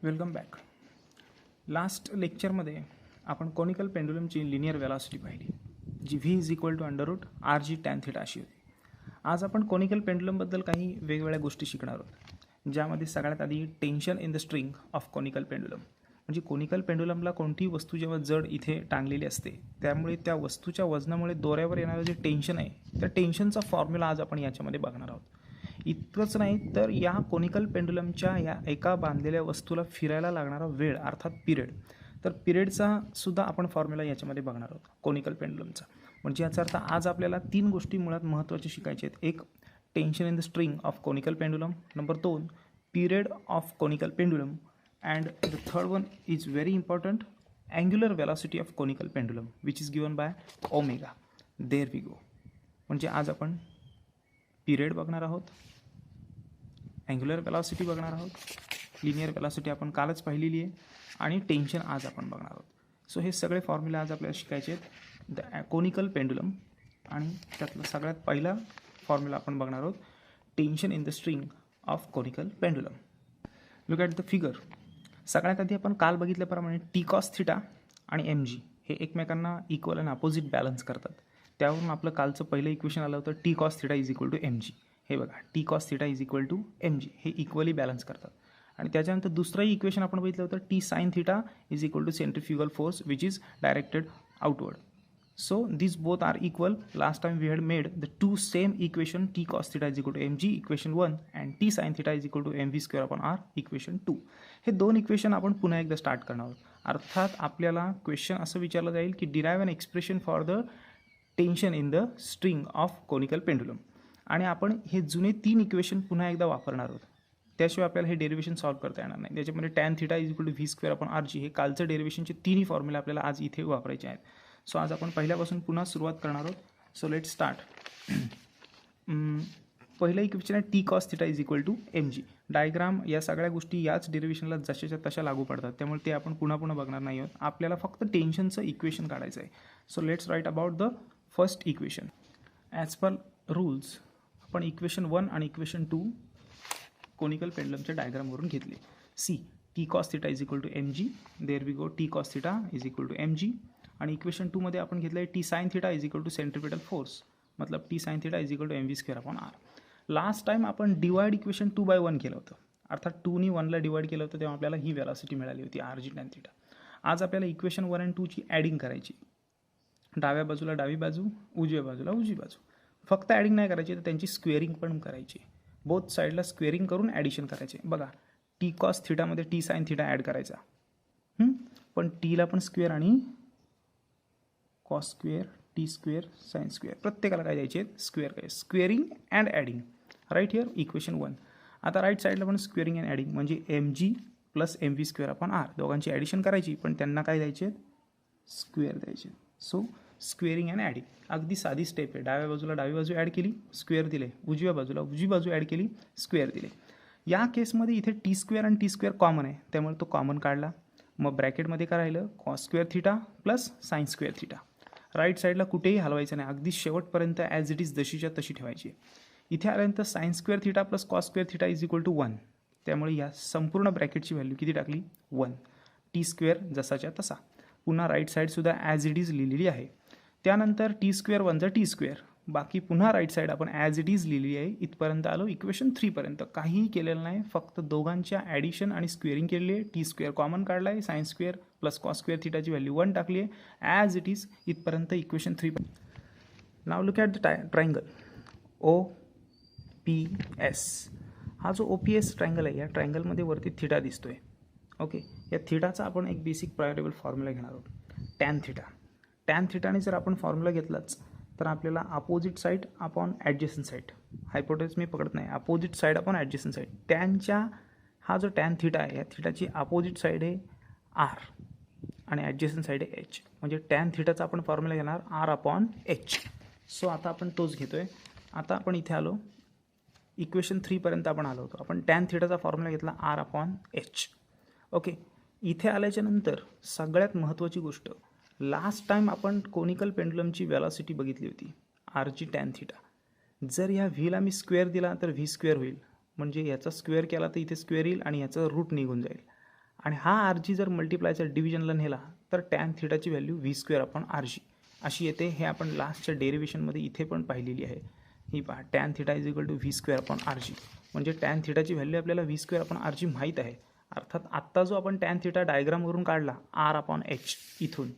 Welcome back. Last लेक्चरमध्ये आपण conical पेंडुलमची linear velocity पाहिली, जी v is equal to under root R G tan theta अशी होती. आज आपण कोनिकल पेंडुलमबद्दल काही वेगवेगळ्या गोष्टी शिकणार आहोत, ज्यामध्ये सगळ्यात आधी tension in the string of conical pendulum. म्हणजे कोनिकल पेंडुलमला कोणतीही वस्तू जेव्हा जड इथे टांगलेली असते, त्यामुळे त्या वस्तूच्या वजनामुळे दोऱ्यावर येणारं जे टेन्शन आहे, त्या टेन्शनचा फॉर्म्युला आज आपण याच्यामध्ये बघणार आहोत. इतकंच नाही तर या कोनिकल पेंडुलमच्या या एका बांधलेल्या वस्तूला फिरायला लागणारा वेळ अर्थात पिरियड, तर पिरियडचा सुद्धा आपण फॉर्म्युला याच्यामध्ये बघणार आहोत कोनिकल पेंडुलमचा. म्हणजे याचा अर्थ आज आपल्याला तीन गोष्टी मुळात महत्त्वाच्या शिकायच्या आहेत. एक, tension in the string of conical pendulum. Number 2, period of conical pendulum. And the third one is very important, angular velocity of conical pendulum which is given by omega. There we go. म्हणजे आज आपण period बघणार आहोत, angular velocity बघणार आहोत, linear velocity आपण कालच पाहिलेली आहे, आणि टेन्शन आज आपण बघणार आहोत. सो हे सगळे फॉर्म्युला आज आपल्याला शिकायचे आहेत द कोनिकल पेंडुलम. आणि त्यातला सगळ्यात पहिला फॉर्म्युला आपण बघणार आहोत, tension in the string of conical pendulum. Look at the figure. सगळ्यात आधी आपण काल बघितल्याप्रमाणे टी कॉस थिटा आणि एम जी हे एकमेकांना इक्वल आणि अपोजिट बॅलन्स करतात. त्यावरून आपलं कालचं पहिलं इक्वेशन आलं होतं T cos theta is equal to M g. हे बघा, T cos theta is equal to M g हे इक्वली बॅलन्स करतात. आणि त्याच्यानंतर दुसरंही इक्वेशन आपण बघितलं होतं T sine theta is equal to centrifugal force which is directed outward. So these both are equal. Last time we had made the two same equation, t cos theta is equal to mg equation 1 and t sin theta is equal to mv square upon r equation 2. हे दोन equation आपण पुन्हा एकदा start करणार आहोत. अर्थात आपल्याला question असं विचारलं जाईल की derive an expression for the tension in the string of conical pendulum. आणि आपण हे जुने तीन इक्वेशन पुन्हा एकदा वापरणार आहोत. त्याशिवाय आपल्याला हे डेरिव्हेशन सॉल्व्ह करता येणार नाही. त्याच्यामध्ये tan theta is equal to v square upon R g हे कालचं डेरिव्हेशनचे तिन्ही फॉर्म्युला आपल्याला आज इथे वापरायचे आहेत. सो आज आपण पहिल्यापासून पुन्हा सुरुवात करणार आहोत. So let start. पहिलं इक्वेशन आहे T cos theta is equal to M g. Diagram या सगळ्या गोष्टी याच डेरिव्हेशनला जशाच्या तशा लागू पडतात, त्यामुळे ते आपण पुन्हा बघणार नाही आहोत. आपल्याला फक्त टेन्शनचं इक्वेशन काढायचं आहे. So let's write about the first equation. As per rules आपण इक्वेशन 1 आणि इक्वेशन 2 कोनिकल पेंडुलमच्या डायग्रामवरून घेतले. See, T cos theta is equal to M G. There we go, T cos theta is equal to M G. आणि equation 2 मध्ये आपण घेतलं आहे T sine theta is equal to centripetal force, मतलब T sine theta is equal to M V square upon R. Last time आपण divide equation 2/1 केलं होतं, अर्थात 2नी 1ला डिवाइड केलं होतं, तेव्हा आपल्याला ही वेलॉसिटी मिळाली होती आर जी टॅन थिटा. आज आपल्याला इक्वेशन 1 आणि 2ची ॲडिंग करायची. डाव्या बाजूला डावी बाजू, उजव्या बाजूला उजवी बाजू. फक्त ॲडिंग नाही करायची, तर त्यांची स्क्वेअरिंग पण करायची. बोथ साईडला स्क्वेअरिंग करून ॲडिशन करायचे. बघा, टी कॉस थिटामध्ये टी साइन थिटा ॲड करायचा, पण टीला पण स्क्वेअर आणि cos square, T square, sine square प्रत्येकाला काय द्यायचे आहेत, स्क्वेअर. काय, squaring and adding. Right here equation 1. आता राईट साईडला पण स्क्वेअरिंग अँड ॲडिंग, म्हणजे M G plus M V square upon R दोघांची ॲडिशन करायची, पण त्यांना काय द्यायचे, स्क्वेअर द्यायचे. सो स्क्वेअरिंग अँड ॲडिंग अगदी साधी स्टेप आहे. डाव्या बाजूला डावी बाजू ॲड केली, स्क्वेअर दिले. उजव्या बाजूला उजवी बाजू ॲड केली, स्क्वेअर दिले. या केसमध्ये इथे टी स्क्वेअर आणि टी स्क्वेअर कॉमन आहे, त्यामुळे तो कॉमन काढला. मग ब्रॅकेटमध्ये काय राहिलं, cos square theta plus sine square theta. Right साईडला कुठेही हलवायचं नाही, अगदी शेवटपर्यंत ॲज इट इज जशीच्या तशी ठेवायची. इथे आल्यानंतर sine square theta plus cos square theta is equal to 1. त्यामुळे या संपूर्ण ब्रॅकेटची व्हॅल्यू किती टाकली, 1. टी स्क्वेअर जसाच्या तसा. पुन्हा राईट साईडसुद्धा ॲज इट इज लिहिलेली आहे. त्यानंतर टी स्क्वेअर 1 टी स्क्वेअर, बाकी पुन्हा राईट साईड आपण ॲज इट इज लिहिली आहे. इथपर्यंत आलो इक्वेशन 3 पर्यंत. काहीही केलेलं नाही, फक्त दोघांच्या ॲडिशन आणि स्क्वेअरिंग केलेली आहे. टी स्क्वेअर कॉमन काढला आहे, sine square plus cos square थिटाची व्हॅल्यू 1 टाकली आहे, ॲज इट इज इथपर्यंत equation 3. Now look at the triangle O P S. हा जो ओ पी एस ट्रायंगल आहे, या ट्रायंगलमध्ये वरती थिटा दिसतोय. ओके, या थिटाचा आपण एक बेसिक प्रायोरिटेबल फॉर्म्युला घेणार आहोत, टॅन थिटा. टॅन थिटाने जर आपण फॉर्म्युला घेतलाच तर आपल्याला opposite side upon adjacent side, hypotenuse मी पकडत नाही, opposite side upon adjacent side. टॅनच्या हा जो टॅन थिटा आहे, या थिटाची अपोजिट साईड आहे आर आणि ॲडजस्टंट साईड आहे एच. म्हणजे टॅन थिटाचा आपण फॉर्म्युला घेणार आर अपॉन एच. सो आता आपण तोच घेतोय. आता आपण इथे आलो, इक्वेशन 3 पर्यंत आपण आलो होतो. आपण टॅन थिटाचा फॉर्म्युला घेतला आर अपॉन एच. ओके, इथे आल्याच्या नंतर सगळ्यात महत्त्वाची गोष्ट, लास्ट टाइम आपण कोनिकल पेंडुलमची वेलॉसिटी बघितली होती आर जी टॅन थिटा. जर ह्या व्हीला मी स्क्वेअर दिला तर व्ही स्क्वेअर होईल, म्हणजे याचा स्क्वेअर केला तर इथे स्क्वेअर येईल आणि याचं रूट निघून जाईल. आणि हा आर जी जर मल्टिप्लायचा डिव्हिजनला नेला तर टॅन थिटाची value V square upon R G अशी येते. हे आपण लास्टच्या डेरिवेशनमध्ये इथे पण पाहिलेली आहे. ही पहा, tan theta is equal to v square upon R g, म्हणजे टॅन थिटाची व्हॅल्यू आपल्याला v square upon R g माहीत आहे. अर्थात आत्ता जो आपण टॅन थिटा डायग्रामवरून काढला आर अपॉन एच, इथून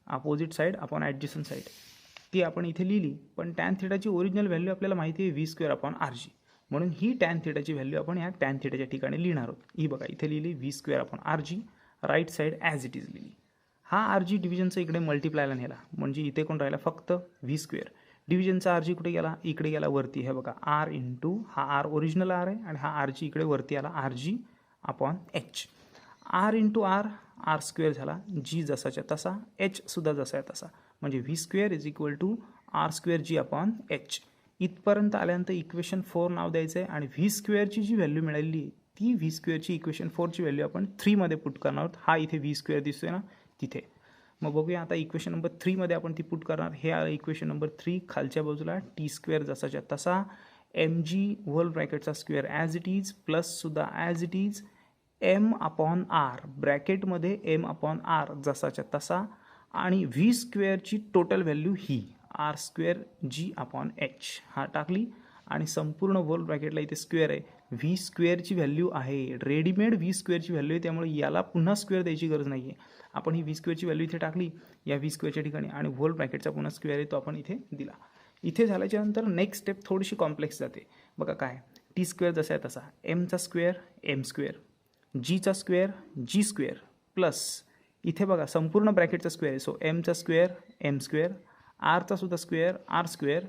opposite side upon adjacent side, ती आपण इथे लिहिली. पण टॅन थिटाची ओरिजिनल व्हॅल्यू आपल्याला माहिती आहे v square upon R g, म्हणून ही टॅन थिटाची व्हॅल्यू आपण ह्या टॅन थिटाच्या ठिकाणी लिहिणार आहोत. ही बघा इथे लिहिली v square upon R g, right side as it is लिहिली. हा आर जी डिव्हिजनचा इकडे मल्टिप्लायला नेला, म्हणजे इथे कोण राहिला फक्त व्ही स्क्वेअर. डिव्हिजनचा आर जी कुठे गेला, इकडे गेला वरती. हे बघा आर इंटू हा आर ओरिजिनल आर आहे आणि हा आर जी इकडे वरती आला r g upon h. R into r, r square झाला, जी जसाच्या तसा, एच सुद्धा जसा आहे तसा, म्हणजे v square is equal to r square G upon h. इथपर्यंत आल्यानंतर इक्वेशन 4 नाव द्यायचं आहे आणि व्ही स्क्वेअरची जी व्हॅल्यू मिळालेली आहे ती व्ही स्क्वेअरची इक्वेशन 4ची व्हॅल्यू आपण 3मध्ये पुट करणार आहोत. हा इथे व्ही स्क्वेअर दिसतोय ना तिथे. मग बघूया आता इक्वेशन नंबर 3मध्ये आपण ती पुट करणार. हे आलं इक्वेशन नंबर 3. खालच्या बाजूला टी स्क्वेअर जसाच्या तसा, एम जी होल ब्रॅकेटचा स्क्वेअर ॲज इट इज, प्लससुद्धा as it is, M upon R ब्रॅकेटमध्ये एम अपॉन आर जसाच्या तसा, आणि व्ही स्क्वेअरची टोटल व्हॅल्यू ही आर स्क्वेअर जी अपॉन एच हा टाकली. आणि संपूर्ण होल ब्रॅकेटला इथे स्क्वेअर आहे. व्ही स्क्वेअरची व्हॅल्यू आहे, रेडीमेड व्ही स्क्वेअरची व्हॅल्यू आहे, त्यामुळे याला पुन्हा स्क्वेअर द्यायची गरज नाही आहे. आपण ही व्ही स्क्वेअरची व्हॅल्यू इथे टाकली या व्ही स्क्वेअरच्या ठिकाणी, आणि होल ब्रॅकेटचा पुन्हा स्क्वेअर आहे तो आपण इथे दिला. इथे झाल्याच्यानंतर नेक्स्ट स्टेप थोडीशी कॉम्प्लेक्स जाते. बघा काय, टी स्क्वेअर जसा आहे तसा, एमचा स्क्वेअर एम स्क्वेअर, जीचा स्क्वेअर जी स्क्वेअर, प्लस इथे बघा संपूर्ण ब्रॅकेटचा स्क्वेअर आहे, सो एमचा स्क्वेअर एम स्क्वेअर, आरचा सुद्धा स्क्वेअर आर स्क्वेअर,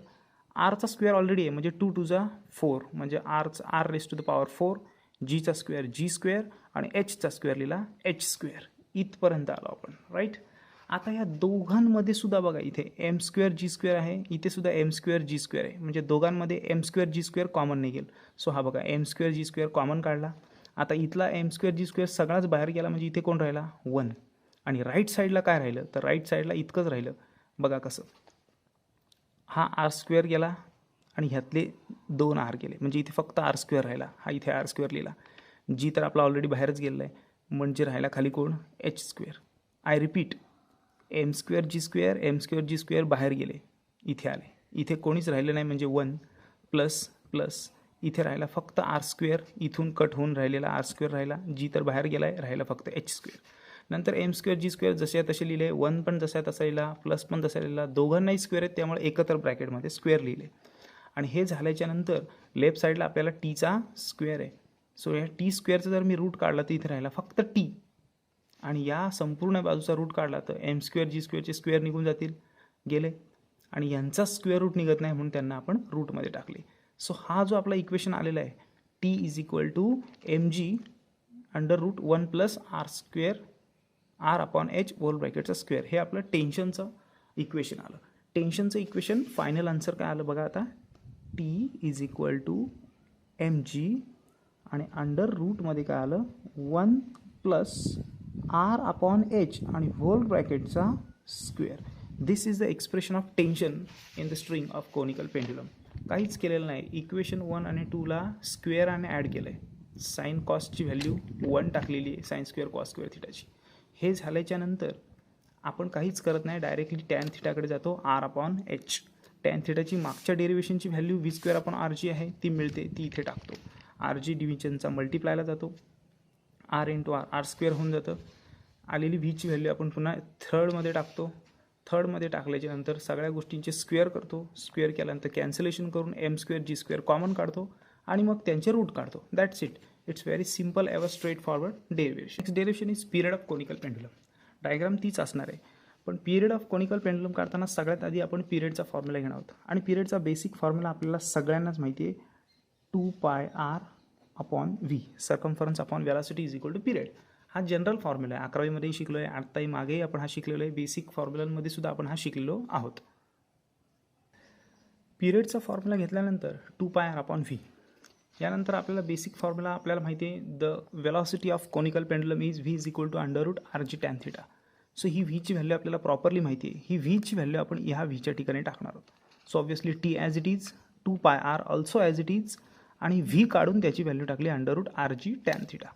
आरचा स्क्वेअर ऑलरेडी आहे म्हणजे 2 2 जा 4, म्हणजे R raise to the power 4, जीचा स्क्वेअर जी स्क्वेअर, आणि एचचा स्क्वेअर लिहिला एच स्क्वेअर. इथपर्यंत आलो आपण, राईट. आता या दोघांमध्ये सुद्धा बघा इथे एम स्क्वेअर जी स्क्वेअर आहे, इथे सुद्धा एम स्क्वेअर जी स्क्वेअर आहे, म्हणजे दोघांमध्ये एम स्क्वेअर जी स्क्वेअर कॉमन निघेल. सो हा बघा एम स्क्वेअर जी स्क्वेअर कॉमन काढला. आता इथला एम स्क्वेअर जी स्क्वेअर सगळाच बाहेर गेला, म्हणजे इथे कोण राहिला 1. आणि राईट साईडला काय राहिलं, तर राईट साईडला इतकंच राहिलं. बघा कसं, हा आर स्क्वेअर गेला आणि ह्यातले 2 आर गेले, म्हणजे इथे फक्त आर स्क्वेअर राहिला. हा इथे आर स्क्वेअर लिहिला, जी तर आपला ऑलरेडी बाहेरच गेलेला आहे, म्हणजे राहिला खाली कोण h square. I repeat, m square G square M square G square बाहेर गेले, इथे आले, इथे कोणीच राहिलं नाही, म्हणजे 1 प्लस प्लस इथे राहिला फक्त आर स्क्वेअर, इथून कट होऊन राहिलेला आर स्क्वेअर राहिला, जी तर बाहेर गेला आहे, राहिला फक्त एच स्क्वेअर. नंतर एम स्क्वेअर जी स्क्वेअर जसे आहे तसे लिहिले, 1 पण जसा आहे तसा लिहिला, प्लस पण तसा लिहिला, दोघांनाही स्क्वेअर आहेत त्यामुळे एकत्र ब्रॅकेटमध्ये स्क्वेअर लिहिले. आणि हे झाल्याच्या नंतर लेफ्ट साईडला आपल्याला टीचा स्क्वेअर आहे, सो या टी स्क्वेअरचा जर मी रूट काढला तर इथे राहिला फक्त टी, आणि या संपूर्ण बाजूचा रूट काढला तर एम स्क्वेअर जी स्क्वेअरचे स्क्वेअर निघून जातील, गेले, आणि यांचा स्क्वेअर रूट निघत नाही म्हणून त्यांना आपण रूटमध्ये टाकले. सो हा जो आपला इक्वेशन आलेला आहे T is equal to M G under root 1 plus R square R upon H whole ब्रॅकेटचा स्क्वेअर, हे आपलं टेन्शनचं इक्वेशन आलं. टेन्शनचं इक्वेशन फायनल आन्सर काय आलं बघा आता, T is equal to M G आणि अंडर रूटमध्ये काय आलं 1 प्लस आर अपॉन एच आणि होल ब्रॅकेटचा square. This is the expression of tension in the string of conical pendulum. काहीच केलेलं नाही, इक्वेशन 1 आणि 2ला स्क्वेअर आणि ॲड केलं आहे. साईन कॉस्टची व्हॅल्यू 1 टाकलेली आहे, साईन स्क्वेअर कॉस स्क्वेअर थिटाची. हे झाल्याच्या नंतर आपण काहीच करत नाही, डायरेक्टली टॅन थिटाकडे जातो, आर अपॉन एच. टॅन थिटाची मागच्या डेरिवेशनची value V square upon R G आहे ती मिळते, ती इथे टाकतो. आर जी डिव्हिजनचा मल्टिप्लायला जातो, r into r r square होऊन जातं. आलेली व्हीची व्हॅल्यू आपण पुन्हा थर्डमध्ये टाकतो. थर्डमध्ये टाकल्याच्या नंतर सगळ्या गोष्टींचे स्क्वेअर करतो, स्क्वेअर केल्यानंतर कॅन्सलेशन करून एम स्क्वेअर जी स्क्वेअर कॉमन काढतो आणि मग त्यांचे रूट काढतो. That's it. It's very simple ever straight forward derivation. Next derivation is period of conical pendulum. Diagram तीच असणार आहे, पण पिरियड ऑफ कोनिकल पेंडुलम काढताना सगळ्यात आधी आपण पिरियडचा फॉर्म्युला घेणार आहोत. आणि पिरियडचा बेसिक फॉर्म्युला आपल्याला सगळ्यांनाच माहिती आहे, 2 pi r upon v, circumference upon velocity is equal to period. हा जनरल फॉर्म्युला आहे, 11वीमध्येही शिकलो आहे, आत्ताही मागेही आपण हा शिकलेलो आहे, बेसिक फॉर्म्युलांमध्ये सुद्धा आपण हा शिकलेलो आहोत. पिरियडचा फॉर्म्युला घेतल्यानंतर 2 पाय आर अपॉन व्ही. यानंतर आपल्याला बेसिक फॉर्म्युला आपल्याला माहिती आहे, the velocity of conical pendulum is V is equal to under root R G tan theta. So ही व्हीची व्हॅल्यू आपल्याला प्रॉपरली माहिती आहे, ही व्हीची व्हॅल्यू आपण ह्या व्हीच्या ठिकाणी टाकणार आहोत. So obviously T as it is, 2 pi r also as it is, आणि व्ही काढून त्याची व्हॅल्यू टाकली under root R G tan theta.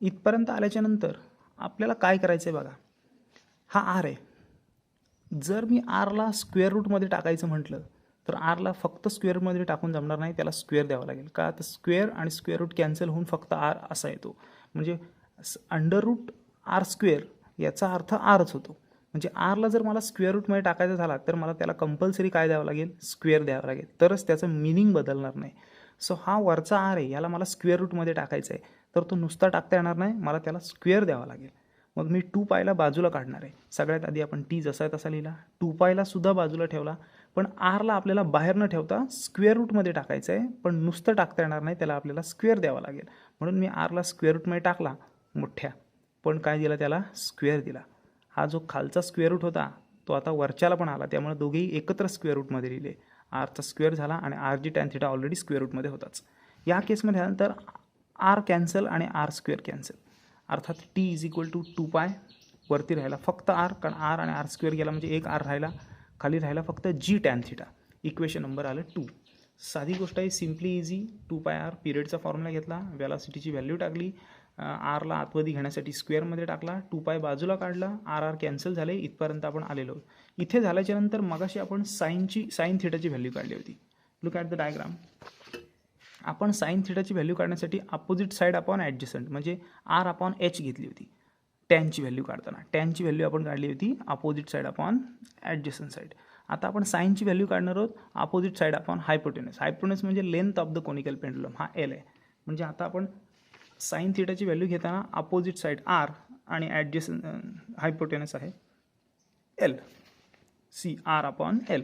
इथपर्यंत आल्याच्यानंतर आपल्याला काय करायचं आहे बघा, हा आर आहे. जर मी आरला स्क्वेअर रूटमध्ये टाकायचं म्हटलं तर आरला फक्त स्क्वेअर रूटमध्ये टाकून जमणार नाही, त्याला स्क्वेअर द्यावा लागेल. का तर स्क्वेअर आणि स्क्वेअर रूट कॅन्सल होऊन फक्त आर असा येतो. म्हणजे अंडर रूट आर स्क्वेअर याचा अर्थ आरच होतो. म्हणजे आरला जर मला स्क्वेअर रूटमध्ये टाकायचा झाला तर मला त्याला कंपल्सरी काय द्यावं लागेल, स्क्वेअर द्यावं लागेल, तरच त्याचं मिनिंग बदलणार नाही. सो हा वरचा आर आहे, याला मला स्क्वेअर रूटमध्ये टाकायचा आहे, तर तो नुसता टाकता येणार नाही, मला त्याला स्क्वेअर द्यावा लागेल. मग मी 2 पायला बाजूला काढणार आहे. सगळ्यात आधी आपण टी जसा आहे तसा लिहिला, 2 पायला सुद्धा बाजूला ठेवला, पण आरला आपल्याला बाहेर न ठेवता स्क्वेअर रूटमध्ये टाकायचं आहे, पण नुसतं टाकता येणार नाही, त्याला आपल्याला स्क्वेअर द्यावा लागेल. म्हणून मी आरला स्क्वेअर रूटमध्ये टाकला मोठ्या, पण काय दिला त्याला, स्क्वेअर दिला. हा जो खालचा स्क्वेअर रूट होता तो आता वरच्याला पण आला, त्यामुळे दोघेही एकत्र स्क्वेअर रूटमध्ये लिहिले. आरचा स्क्वेअर झाला आणि आर जी टॅन थिटा ऑलरेडी स्क्वेअर रूटमध्ये होताच. या केसमध्ये नंतर आर कॅन्सल आणि आर स्क्वेअर कॅन्सल, अर्थात T is equal to 2 pi, वरती राहिला फक्त आर, कारण आर आणि आर स्क्वेअर गेला म्हणजे एक आर राहिला, खाली राहिला फक्त जी टॅन थिटा. इक्वेशन नंबर आलं 2. साधी गोष्ट आहे, simply easy. 2 pi R पिरियडचा formula घेतला, वेलॉसिटीची व्हॅल्यू टाकली, आरला आतमध्ये घेण्यासाठी स्क्वेअरमध्ये टाकला, 2 पाय बाजूला काढला, आर आर कॅन्सल झाले. इथपर्यंत आपण आलेलो. इथे झाल्याच्यानंतर मगाशी आपण साईन थिटाची व्हॅल्यू काढली होती. Look at the diagram. आपण साईन थिटाची व्हॅल्यू काढण्यासाठी अपोजिट साईड अपॉन ॲडजस्टंट म्हणजे आर अपॉन एच घेतली होती. टॅनची व्हॅल्यू काढताना टॅनची व्हॅल्यू आपण काढली होती opposite side upon adjacent side. आता आपण साईनची व्हॅल्यू काढणार आहोत opposite side upon hypotenuse. Hypotenuse म्हणजे length of the conical pendulum, हा एल आहे. म्हणजे आता आपण साईन थिटाची व्हॅल्यू घेताना अपोजिट साईड आर आणि ॲडजस्टंट हायपोटेनस आहे L, see R upon L.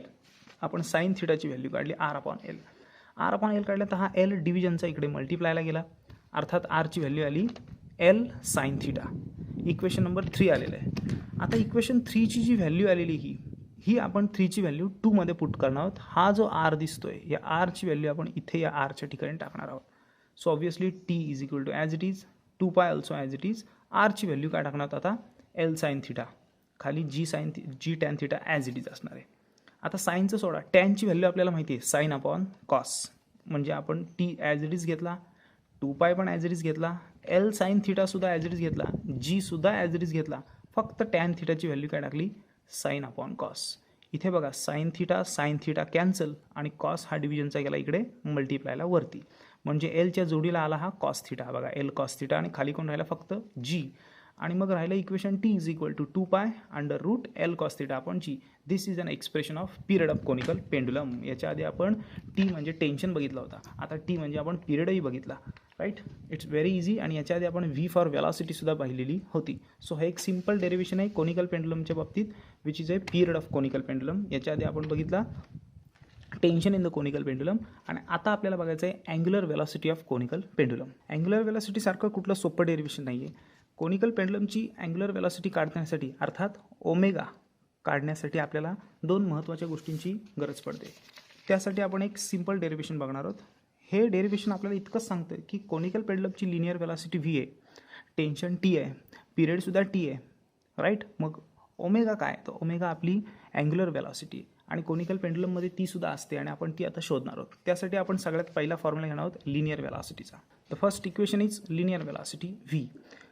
आपण साईन थिटाची व्हॅल्यू काढली R upon L. R upon L काढला तर हा एल डिव्हिजनचा इकडे मल्टिप्लायला गेला, अर्थात आरची व्हॅल्यू आली L sine theta. Equation number 3 आलेलं आहे. आता इक्वेशन 3ची जी व्हॅल्यू आलेली ही आपण 3ची व्हॅल्यू 2मध्ये पुट करणार आहोत. हा जो आर दिसतोय या आरची व्हॅल्यू आपण इथे या आरच्या ठिकाणी टाकणार आहोत. So obviously T is equal to as it is 2 pi also as it is. आरची व्हॅल्यू काय टाकणार आहोत आता, एल साईन थिटा, खाली G tan theta as it is असणार आहे. आता साईनचं सोडा, टॅनची व्हॅल्यू आपल्याला माहिती आहे साईन अपॉन कॉस, म्हणजे आपण टी ॲज इट इज घेतला, 2 पाय पण ॲज इट इज घेतला, एल साईन थिटासुद्धा ॲज इट इज घेतला, जीसुद्धा ॲज इट इज घेतला, फक्त टॅन थिटाची व्हॅल्यू काय टाकली, साईन अपॉन कॉस. इथे बघा साईन थिटा कॅन्सल आणि कॉस हा डिव्हिजनचा गेला इकडे मल्टिप्लायला वरती, म्हणजे एलच्या जोडीला आला हा कॉस थिटा. बघा एल कॉस थिटा आणि खाली कोण राहिला फक्त जी. आणि मग राहिलं equation T is equal to 2 pi under root L cos theta upon g. This is an expression of period of conical pendulum. याच्या आधी आपण टी म्हणजे टेन्शन बघितला होता, आता टी म्हणजे आपण पिरियडही बघितला, राईट. It's very easy. आणि याच्या आधी आपण व्ही फॉर वेलॉसिटीसुद्धा पाहिलेली होती. सो हे एक सिम्पल डेरिव्हेशन आहे कोनिकल पेंडुलमच्या बाबतीत, which is a period of conical pendulum. याच्या आधी आपण बघितला tension in the conical pendulum. आणि आता आपल्याला बघायचं आहे angular velocity of conical pendulum. Angular वेलॉसिटीसारखं कुठलं सोपं डेरिव्हेशन नाही आहे. कोनिकल पेंडुलमची अँग्युलर वेलॉसिटी काढण्यासाठी अर्थात ओमेगा काढण्यासाठी आपल्याला 2 महत्त्वाच्या गोष्टींची गरज पडते. त्यासाठी आपण एक सिम्पल डेरिव्हेशन बघणार आहोत. हे डेरिव्हेशन आपल्याला इतकंच सांगतं की कोनिकल पेंडुलमची लिनियर वेलॉसिटी व्ही आहे, टेन्शन टी आहे, पिरियडसुद्धा टी आहे, राईट. मग ओमेगा काय, तर ओमेगा आपली अँग्युलर वेलॉसिटी आणि कोनिकल पेंडुलममध्ये ती सुद्धा असते आणि आपण ती आता शोधणार आहोत. त्यासाठी आपण सगळ्यात पहिला फॉर्म्युला घेणार आहोत लिनियर वेलॉसिटीचा. The first equation is linear velocity V.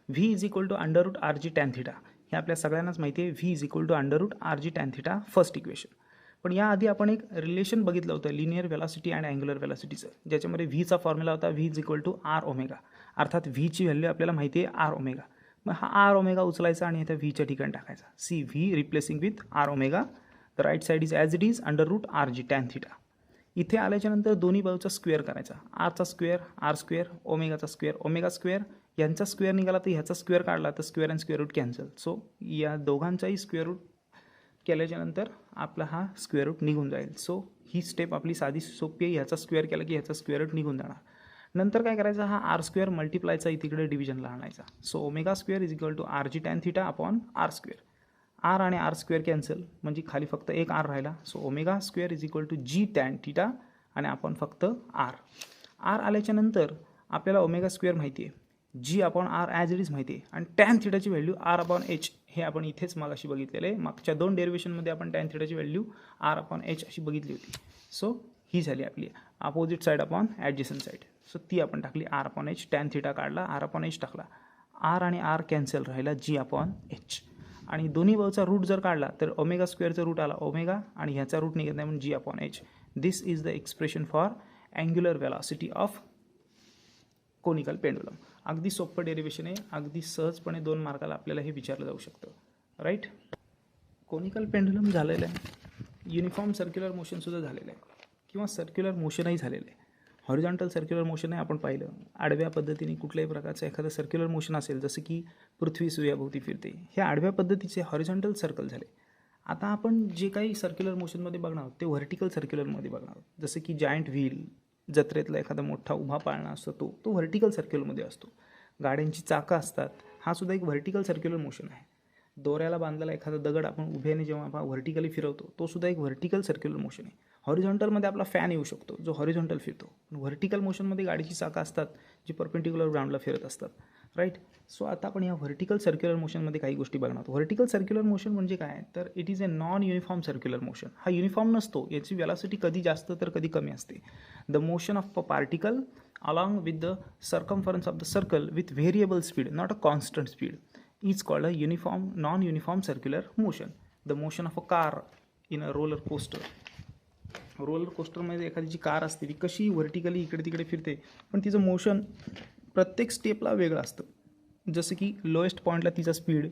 V is equal to under root R G tan theta. हे आपल्या सगळ्यांनाच माहिती आहे, V is equal to under root R G tan theta, first equation. पण याआधी आपण एक रिलेशन बघितलं होतं लिनियर वेलॉसिटी अँड अँग्युलर वेलॉसिटीचं, ज्याच्यामध्ये व्हीचा फॉर्म्युला होता V is equal to R omega. अर्थात व्हीची व्हॅल्यू आपल्याला माहिती आहे आर ओमेगा. मग हा आर ओमेगा उचलायचा आणि इथं व्हीच्या ठिकाणी टाकायचा. See V replacing with R omega. The right side is as it is under root R G tan theta. इथे आल्याच्यानंतर दोन्ही बाजूचा स्क्वेअर करायचा. आरचा स्क्वेअर आर स्क्वेअर, ओमेगाचा स्क्वेअर ओमेगा स्क्वेअर. यांचा स्क्वेअर निघाला तर ह्याचा स्क्वेअर काढला तर square and square root cancel. So या दोघांचाही स्क्वेअर रूट केल्याच्यानंतर आपला हा स्क्वेअर रूट निघून जाईल. सो ही स्टेप आपली साधी सोपी आहे. ह्याचा स्क्वेअर केला की ह्याचा स्क्वेअर रूट निघून जाणार. नंतर काय करायचं, हा आर स्क्वेअर मल्टिप्लायचा तिकडे डिव्हिजनला आणायचा. So omega square is equal to r G tan theta upon r square. R आणि आर स्क्वेअर कॅन्सल म्हणजे खाली फक्त एक आर राहिला. So omega square is equal to g tan theta आणि आपण फक्त आर. आर आल्याच्यानंतर आपल्याला ओमेगा स्क्वेअर माहिती आहे, G upon R as it is माहिती आहे, आणि टॅन थिटाची व्हॅल्यू आर अपॉन एच हे आपण इथेच मागाशी बघितलेलं आहे. मागच्या 2 डेरिव्हेशनमध्ये आपण टॅन थिटाची व्हॅल्यू आर अपॉन एच अशी बघितली होती. सो ही झाली आपली opposite side upon adjacent side. So ती आपण टाकली R upon H. Tan theta काढला, आर अपॉन एच टाकला. आर आणि आर कॅन्सल राहिला G/H. आणि दोन्ही बाजूचा रूट जर काढला तर ओमेगा स्क्वेअरचा रूट आला ओमेगा आणि ह्याचा रूट निघत नाही म्हणून G/H. This is the expression for angular velocity of conical pendulum. अगदी सोपं डेरिवेशन आहे, अगदी सहजपणे 2 मार्काला आपल्याला हे विचारलं जाऊ शकतं. राईट. कोनिकल पेंडुलम झालेलं आहे, युनिफॉर्म सर्क्युलर मोशनसुद्धा झालेलं आहे किंवा सर्क्युलर मोशनही झालेलं आहे. हॉरिझॉन्टल सर्क्युलर मोशन आहे आपण पाहिलं. आडव्या पद्धतीने कुठल्याही प्रकारचं एखादं सर्क्युलर मोशन असेल जसं की पृथ्वी सूर्याभोवती फिरते, हे आडव्या पद्धतीचे हॉरिझॉन्टल सर्कल झाले. आता आपण जे काही सर्क्युलर मोशनमध्ये बघणार आहोत ते व्हर्टिकल सर्क्युलरमध्ये बघणार आहोत. जसं की जायंट व्हील, जत्रेतला एखादा मोठा उभा पाळणा असतो तो व्हर्टिकल सर्क्युलरमध्ये असतो. गाड्यांची चाकं असतात, हा सुद्धा एक व्हर्टिकल सर्क्युलर मोशन आहे. दोऱ्याला बांधलेला एखादा दगड आपण उभ्याने जेव्हा आपण व्हर्टिकली फिरवतो तो सुद्धा एक व्हर्टिकल सर्क्युलर मोशन आहे. हॉरिझॉन्टलमध्ये आपला फॅन येऊ शकतो जो हॉरिझॉन्टल फिरतो. व्हर्टिकल मोशनमध्ये गाडीची चाकं असतात जी परपेंडिक्युलर ग्राउंडला फिरत असतात. राईट. सो आता आपण या व्हर्टिकल सर्क्युलर मोशनमध्ये काही गोष्टी बघणार आहोत. व्हर्टिकल सर्क्युलर मोशन म्हणजे काय, तर it is a non uniform circular motion. हा युनिफॉर्म नसतो, याची वेलॉसिटी कधी जास्त तर कधी कमी असते. The motion of a particle along with the circumference of the circle with variable speed, not a constant speed, is called a uniform non-uniform circular motion. The motion of a car in a roller coaster. Roller कोस्टरमध्ये एखादी जी car असते ती कशी vertically इकडे तिकडे फिरते, पण तिचं मोशन प्रत्येक स्टेपला वेगळं असतं. जसं की लोएस्ट पॉईंटला तिचा स्पीड,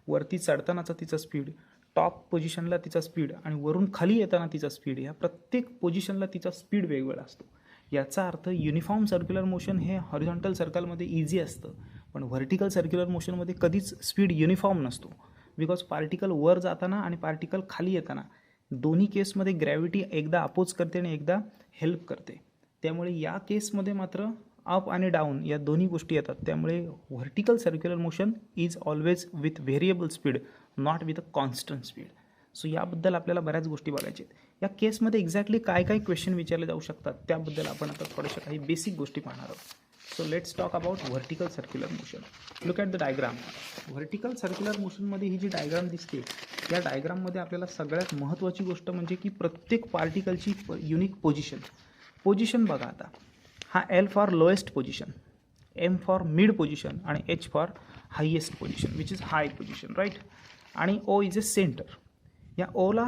वरती चढतानाचा तिचा स्पीड, टॉप पोझिशनला तिचा स्पीड आणि वरून खाली येताना तिचा स्पीड, या प्रत्येक पोझिशनला तिचा स्पीड वेगवेगळा असतो. याचा अर्थ युनिफॉर्म सर्क्युलर मोशन हे हॉरिझॉन्टल सर्कलमध्ये इझी असतं, पण व्हर्टिकल सर्क्युलर मोशनमध्ये कधीच स्पीड युनिफॉर्म नसतो. बिकॉज पार्टिकल वर जाताना आणि पार्टिकल खाली येताना दोन्ही केसमध्ये ग्रॅव्हिटी एकदा अपोज करते आणि एकदा हेल्प करते. त्यामुळे या केसमध्ये मात्र अप आणि डाऊन या दोन्ही गोष्टी येतात. त्यामुळे vertical circular motion is always with variable speed, not with a constant speed. So याबद्दल आपल्याला बऱ्याच गोष्टी बघायच्या आहेत. या केसमध्ये एक्झॅक्टली काय काय क्वेश्चन विचारले जाऊ शकतात त्याबद्दल आपण आता थोड्याशा काही बेसिक गोष्टी पाहणार आहोत. So let's talk about vertical circular motion. Look at the diagram. Vertical circular मोशनमध्ये ही जी डायग्राम दिसते, या डायग्राममध्ये आपल्याला सगळ्यात महत्त्वाची गोष्ट म्हणजे की प्रत्येक पार्टिकलची युनिक पोझिशन बघा. आता हा L for lowest position, M for mid position आणि H for highest position which is high position. Right. आणि O इज अ सेंटर. या ओला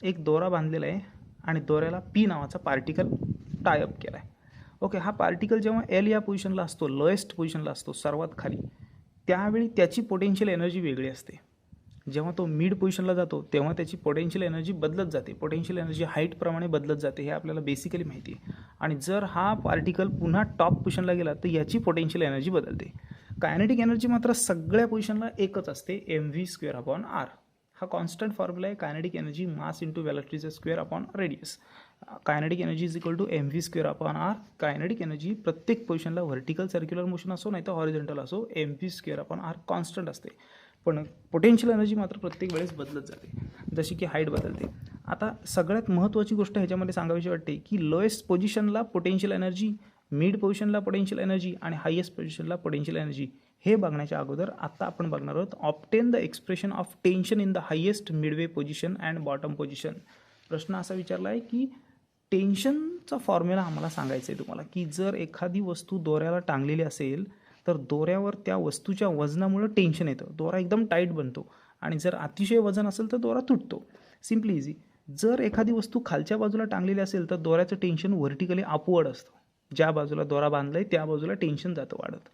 एक दोरा बांधलेला आहे आणि दोऱ्याला P नावाचा पार्टिकल टायअप केला आहे. ओके. हा पार्टिकल जेव्हा L या पोझिशनला असतो, लोएस्ट पोझिशनला असतो, सर्वात खाली, त्यावेळी त्याची पोटेन्शियल एनर्जी वेगळी असते. जेव्हा तो मिड पोझिशनला जातो तेव्हा त्याची पोटेन्शियल एनर्जी बदलत जाते. पोटेन्शियल एनर्जी हाईटप्रमाणे बदलत जाते, हे आपल्याला बेसिकली माहिती आहे. आणि जर हा पार्टिकल पुन्हा टॉप पोझिशनला गेला तर याची पोटेन्शियल एनर्जी बदलते. कायनेटिक एनर्जी मात्र सगळ्या पोझिशनला एकच असते, mv²/r. हा कॉन्स्टंट फॉर्म्युला आहे. कायनेटिक एनर्जी मास इंटू वेलोसिटीचा square upon radius. Kinetic energy is equal to mv²/r. Kinetic energy प्रत्येक पोझिशनला व्हर्टिकल सर्क्युलर मोशन असो नाही तर हॉरिझॉन्टल असो, mv²/r कॉन्स्टंट असते. पण पोटेन्शियल एनर्जी मात्र प्रत्येक वेळेस बदलत जाते, जशी की हाईट बदलते. आता सगळ्यात महत्त्वाची गोष्ट ह्याच्यामध्ये सांगावीशी वाटते की लोएस्ट पोझिशनला पोटेन्शियल एनर्जी, मिड पोझिशनला पोटेन्शियल एनर्जी आणि हायेस्ट पोझिशनला पोटेन्शियल एनर्जी, हे बघण्याच्या अगोदर आता आपण बघणार आहोत obtain the expression of tension in the highest Midway position and bottom position. प्रश्न असा विचारला आहे की टेन्शनचा फॉर्म्युला आम्हाला सांगायचा आहे तुम्हाला, की जर एखादी वस्तू दोऱ्याला टांगलेली असेल तर दोऱ्यावर त्या वस्तूच्या वजनामुळे टेन्शन येतं, दोरा एकदम टाईट बनतो. आणि जर अतिशय वजन असेल तर दोरा तुटतो. Simply easy. जर एखादी वस्तू खालच्या बाजूला टांगलेली असेल तर दोऱ्याचं टेन्शन व्हर्टिकली अपवर्ड असतं. ज्या बाजूला दोरा बांधला आहे त्या बाजूला टेन्शन जातं वाढत.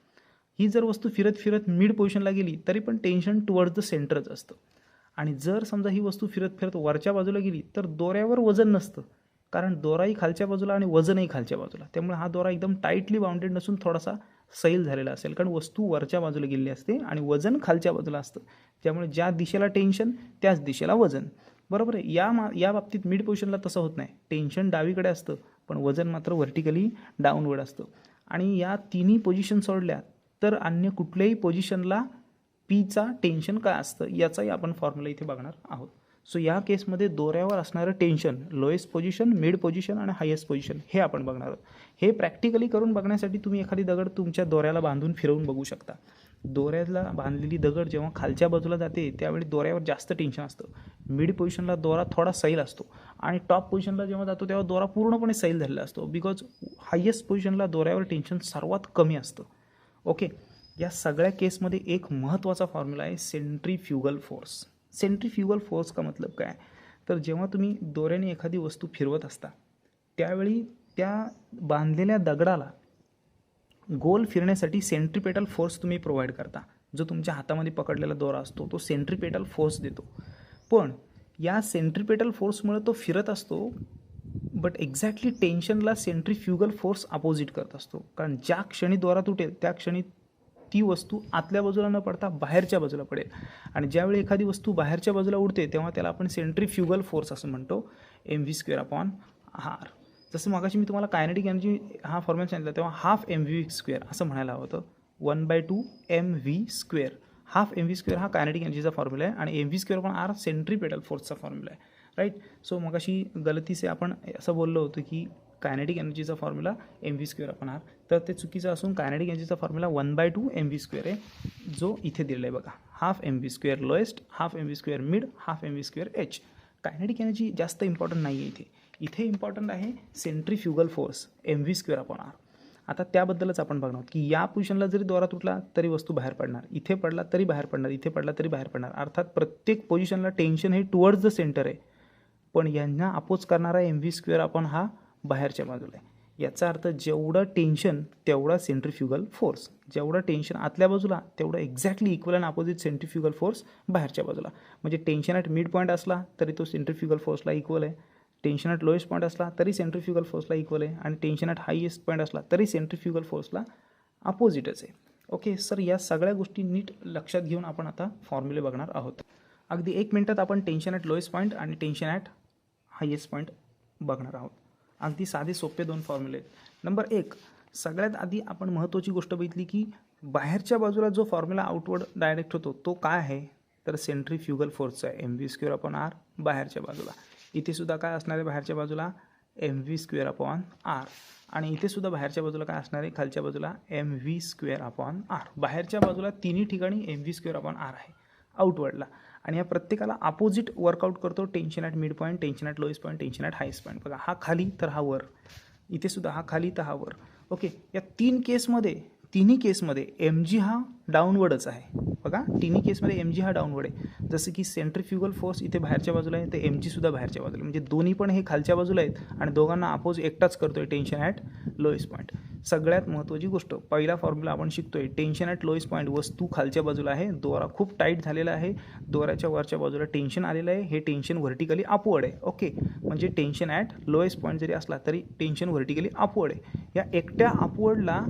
ही जर वस्तू फिरत फिरत मिड पोझिशनला गेली तरी पण टेन्शन टुवर्ड्स द सेंटरच असतं. आणि जर समजा ही वस्तू फिरत फिरत वरच्या बाजूला गेली तर दोऱ्यावर वजन नसतं, कारण दोराही खालच्या बाजूला आणि वजनही खालच्या बाजूला. त्यामुळे हा दोरा एकदम टाईटली बाउंडेड नसून थोडासा सैल झालेला असेल, कारण वस्तू वरच्या बाजूला गेलेली असते आणि वजन खालच्या बाजूला असतं. त्यामुळे ज्या दिशेला टेन्शन त्याच दिशेला वजन. बरोबर आहे. या बाबतीत मिड पोझिशनला तसं होत नाही. टेन्शन डावीकडे असतं पण वजन मात्र व्हर्टिकली डाऊनवर्ड असतं. आणि या तिन्ही पोझिशन सोडल्या तर अन्य कुठल्याही पोझिशनला पीचा टेन्शन काय असतं याचाही आपण फॉर्म्युला इथे बघणार आहोत. सो या केसमध्ये दोऱ्यावर असणारं tension lowest position, mid position आणि हायेस्ट पोझिशन हे आपण बघणार आहोत. हे प्रॅक्टिकली करून बघण्यासाठी तुम्ही एखादी दगड तुमच्या दोऱ्याला बांधून फिरवून बघू शकता. दोऱ्याला बांधलेली दगड जेव्हा खालच्या बाजूला जाते त्यावेळी दोऱ्यावर जास्त टेन्शन असतं. मिड पोझिशनला दोरा थोडा सैल असतो आणि टॉप पोझिशनला जेव्हा जातो तेव्हा दोरा पूर्णपणे सैल झालेला असतो. बिकॉज हायेस्ट पोझिशनला दोऱ्यावर टेन्शन सर्वात कमी असतं. ओके. या सगळ्या केसमध्ये एक महत्त्वाचा फॉर्म्युला आहे सेंट्रीफ्युगल फोर्स. सेंट्रीफ्युगल फोर्स का मतलब काय, तर जेव्हा तुम्ही दोऱ्याने एखादी वस्तू फिरवत असता त्यावेळी त्या बांधलेल्या दगडाला गोल फिरण्यासाठी सेंट्रिपेटल फोर्स तुम्ही प्रोव्हाइड करता. जो तुमच्या हातामध्ये पकडलेला दोरा असतो तो सेंट्रिपेटल फोर्स देतो. पण या सेंट्रिपेटल फोर्समुळे तो फिरत असतो, बट एक्झॅक्टली टेन्शनला सेंट्रीफ्युगल फोर्स अपोजिट करत असतो. कारण ज्या क्षणी दोरा तुटेल त्या क्षणी ती वस्तू आतल्या बाजूला न पडता बाहेरच्या बाजूला पडेल. आणि ज्यावेळी एखादी वस्तू बाहेरच्या बाजूला उडते तेव्हा त्याला आपण सेंट्रीफ्युगल फोर्स असं म्हणतो, mv²/r. जसं मगाशी मी तुम्हाला कायनेटिक एनर्जी हा फॉर्म्युला सांगितला तेव्हा हाफ mv², असं म्हणायला हवं होतं. 1/2 mv². हाफ mv² हा कायनेटिक एनर्जीचा फॉर्म्युला आहे आणि mv²/r सेंट्रीपेटल फोर्सचा फॉर्म्युला आहे. राईट. सो मगाशी गलतीचे आपण असं बोललो होतो की कायनेटिक एनर्जीचा फॉर्म्युला mv²/r, तर ते चुकीचं असून कायनेटिक एनर्जीचा फॉर्म्युला 1/2 mv² आहे, जो इथे दिलेला आहे बघा. Half mv² lowest, half mv² mid, half mv² h. Kinetic energy जास्त इम्पॉर्टंट नाही आहे इथे. इथे इम्पॉर्टंट आहे सेंट्रीफ्युगल फोर्स mv²/r. आता त्याबद्दलच आपण बघणार आहोत की या पोझिशनला जरी दोरा तुटला तरी वस्तू बाहेर पडणार, इथे पडला तरी बाहेर पडणार, इथे पडला तरी बाहेर पडणार. अर्थात प्रत्येक पोझिशनला टेन्शन हे टुवर्ड्स द सेंटर आहे, पण यांना अपोज करणारा mv² हा बाहेरच्या बाजूला आहे. याचा अर्थ जेवढं टेन्शन तेवढा सेंट्रीफ्युगल फोर्स, जेवढं टेन्शन आतल्या बाजूला तेवढं exactly equal and opposite centrifugal force बाहेरच्या बाजूला. म्हणजे टेन्शन ॲट मिड पॉईंट असला तरी तो सेंट्रीफ्युगल फोर्सला इक्वल आहे, टेन्शन ॲट लोएस्ट पॉईंट असला तरी सेंट्रीफ्युगल फोर्सला इक्वल आहे, आणि टेन्शन ॲट हायेस्ट पॉईंट असला तरी सेंट्रीफ्युगल फोर्सला अपोजिटच आहे. ओके सर, या सगळ्या गोष्टी नीट लक्षात घेऊन आपण आता फॉर्म्युले बघणार आहोत. अगदी 1 मिनिटात आपण टेन्शन ॲट लोएस्ट पॉईंट आणि टेन्शन ॲट हायेस्ट पॉईंट बघणार आहोत. अगदी साधे सोपे 2 फॉर्म्युले आहेत. नंबर 1, सगळ्यात आधी आपण महत्त्वाची गोष्ट बघितली की बाहेरच्या बाजूला जो फॉर्म्युला आउटवर्ड डायरेक्ट होतो तो काय आहे, तर सेंट्रीफ्युगल फोर्सचा आहे mv²/r बाहेरच्या बाजूला. इथे सुद्धा काय असणार आहे बाहेरच्या बाजूला mv²/r, आणि इथे सुद्धा बाहेरच्या बाजूला काय असणार आहे खालच्या बाजूला mv²/r. बाहेरच्या बाजूला तिन्ही ठिकाणी mv²/r आहे आउटवर्डला, आणि या प्रत्येकाला अपोजिट वर्कआउट करतो. Tension at mid point, tension at lowest point, tension at highest point. बघा, हा खाली तर हा वर, इथे सुद्धा हा खाली तर हा वर. ओके, या तिन्ही केसमध्ये mg हा डाऊनवर्डच आहे. बघा, तिन्ही केसमध्ये mg हा डाऊनवर्ड आहे. जसं की सेंट्रीफ्युगल फोर्स इथे बाहेरच्या बाजूला आहे, तर mg सुद्धा बाहेरच्या बाजूला, म्हणजे दोन्ही पण हे खालच्या बाजूला आहेत आणि दोघांना अपोज एकटाच करतोय टेन्शन ॲट लोएस्ट पॉईंट. सगळ्यात महत्त्वाची गोष्ट, पहिला फॉर्म्युला आपण शिकतोय टेन्शन ॲट लोएस्ट पॉईंट, वस्तू खालच्या बाजूला आहे, दोरा खूप टाईट झालेला आहे, दोऱ्याच्या वरच्या बाजूला टेन्शन आलेलं आहे, हे टेन्शन व्हर्टिकली अपवर्ड आहे. ओके, म्हणजे टेन्शन ॲट लोएस्ट पॉईंट जरी असला तरी टेन्शन व्हर्टिकली अपवर्ड आहे. या एकट्या अपवर्डला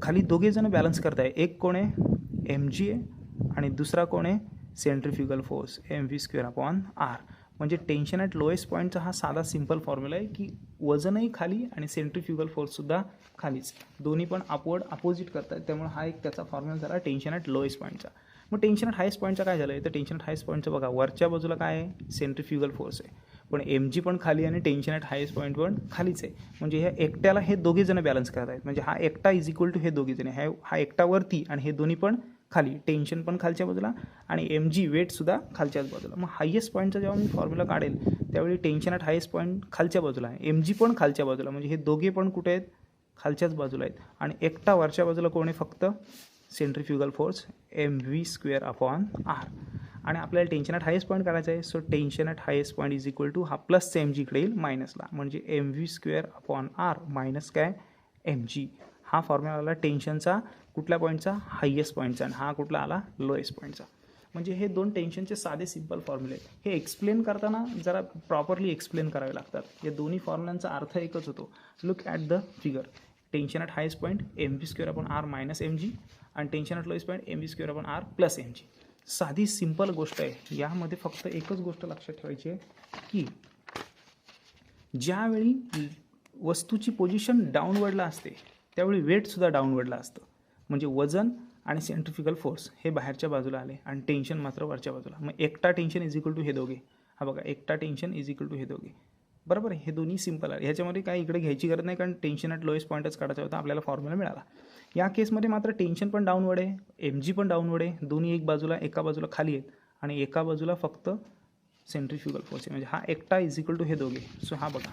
खाली दोघे जण बॅलन्स करताय. एक कोण आहे mg आहे आणि दुसरा कोण आहे सेंट्रीफ्युगल फोर्स mv²/r. म्हणजे टेन्शन ॲट लोएस्ट पॉईंटचा हा साधा सिंपल फॉर्म्युला आहे की वजनही खाली आणि सेंट्रीफ्युगल फोर्ससुद्धा खालीच, दोन्ही पण अपवर्ड अपोजिट करतात. त्यामुळे हा एक त्याचा फॉर्म्युला झाला टेन्शन ॲट लोएस्ट पॉईंटचा. मग टेन्शन ॲट हायस्ट पॉईंटचा काय झालं आहे, तर टेन्शन ॲट हायस्ट पॉईंटचं बघा, वरच्या बाजूला काय आहे सेंट्रीफ्युगल फोर्स आहे, पण mg पण खाली आणि टेन्शन ॲट हायस्ट पॉईंट पण खालीच आहे. म्हणजे ह्या एकट्याला हे दोघे जण बॅलन्स करत आहेत. म्हणजे हा एकटा इज इक्वल टू हे दोघे जण, हा एकटा वरती आणि हे दोन्ही पण खाली, टेन्शन पण खालच्या बाजूला आणि mg वेटसुद्धा खालच्याच बाजूला. मग हायेस्ट पॉईंटचा जेव्हा मी फॉर्म्युला काढेल त्यावेळी टेन्शन ॲट हायेस्ट पॉईंट खालच्या बाजूला आहे, mg पण खालच्या बाजूला, म्हणजे हे दोघे पण कुठे आहेत खालच्याच बाजूला आहेत, आणि एकटा वरच्या बाजूला कोण आहे फक्त सेंट्रीफ्युगल फोर्स mv²/r. आणि आपल्याला टेन्शन ॲट हायेस्ट पॉईंट करायचं आहे. So tension at highest point is equal to हा प्लस mg इकडे येईल मायनसला, म्हणजे mv²/r मायनस काय mg. हा फॉर्म्युला आला टेन्शनचा कुठल्या पॉईंटचा, हायेस्ट पॉईंटचा, आणि हा कुठला आला लोएस्ट पॉईंटचा. म्हणजे हे 2 टेन्शनचे साधे सिंपल फॉर्म्युले आहेत. हे एक्सप्लेन करताना जरा प्रॉपरली एक्सप्लेन करावे लागतात. या दोन्ही फॉर्म्युलांचा अर्थ एकच होतो. Look at the figure. Tension at highest point mv²/r minus mg, आणि tension at lowest point mv²/r plus mg. साधी सिंपल गोष्ट आहे. यामध्ये फक्त एकच गोष्ट लक्षात ठेवायची आहे की ज्यावेळी वस्तूची पोझिशन डाऊनवर्डला असते त्यावेळी वेटसुद्धा डाऊनवर्डला असतं. म्हणजे वजन आणि सेंट्रीफ्युगल फोर्स हे बाहेरच्या बाजूला आले आणि टेन्शन मात्र वरच्या बाजूला. मग एकटा टेन्शन इज इक्वल टू हे दोघे. हा बघा, एकटा टेन्शन इज इक्वल टू हे दोघे. बरोबर आहे, हे दोन्ही सिंपल आहे. ह्याच्यामध्ये काय इकडे घ्यायची गरज नाही, कारण टेन्शन ॲट लोएस्ट पॉईंटच काढायचा होता, आपल्याला फॉर्म्युला मिळाला. या केसमध्ये मात्र टेन्शन पण डाऊनवर्ड आहे, mg पण डाऊनवर्ड आहे, दोन्ही एका बाजूला खाली आहेत आणि एका बाजूला फक्त सेंट्रीफ्युगल फोर्स आहे. म्हणजे हा एकटा इज इक्वल टू हे दोघे. सो हा बघा,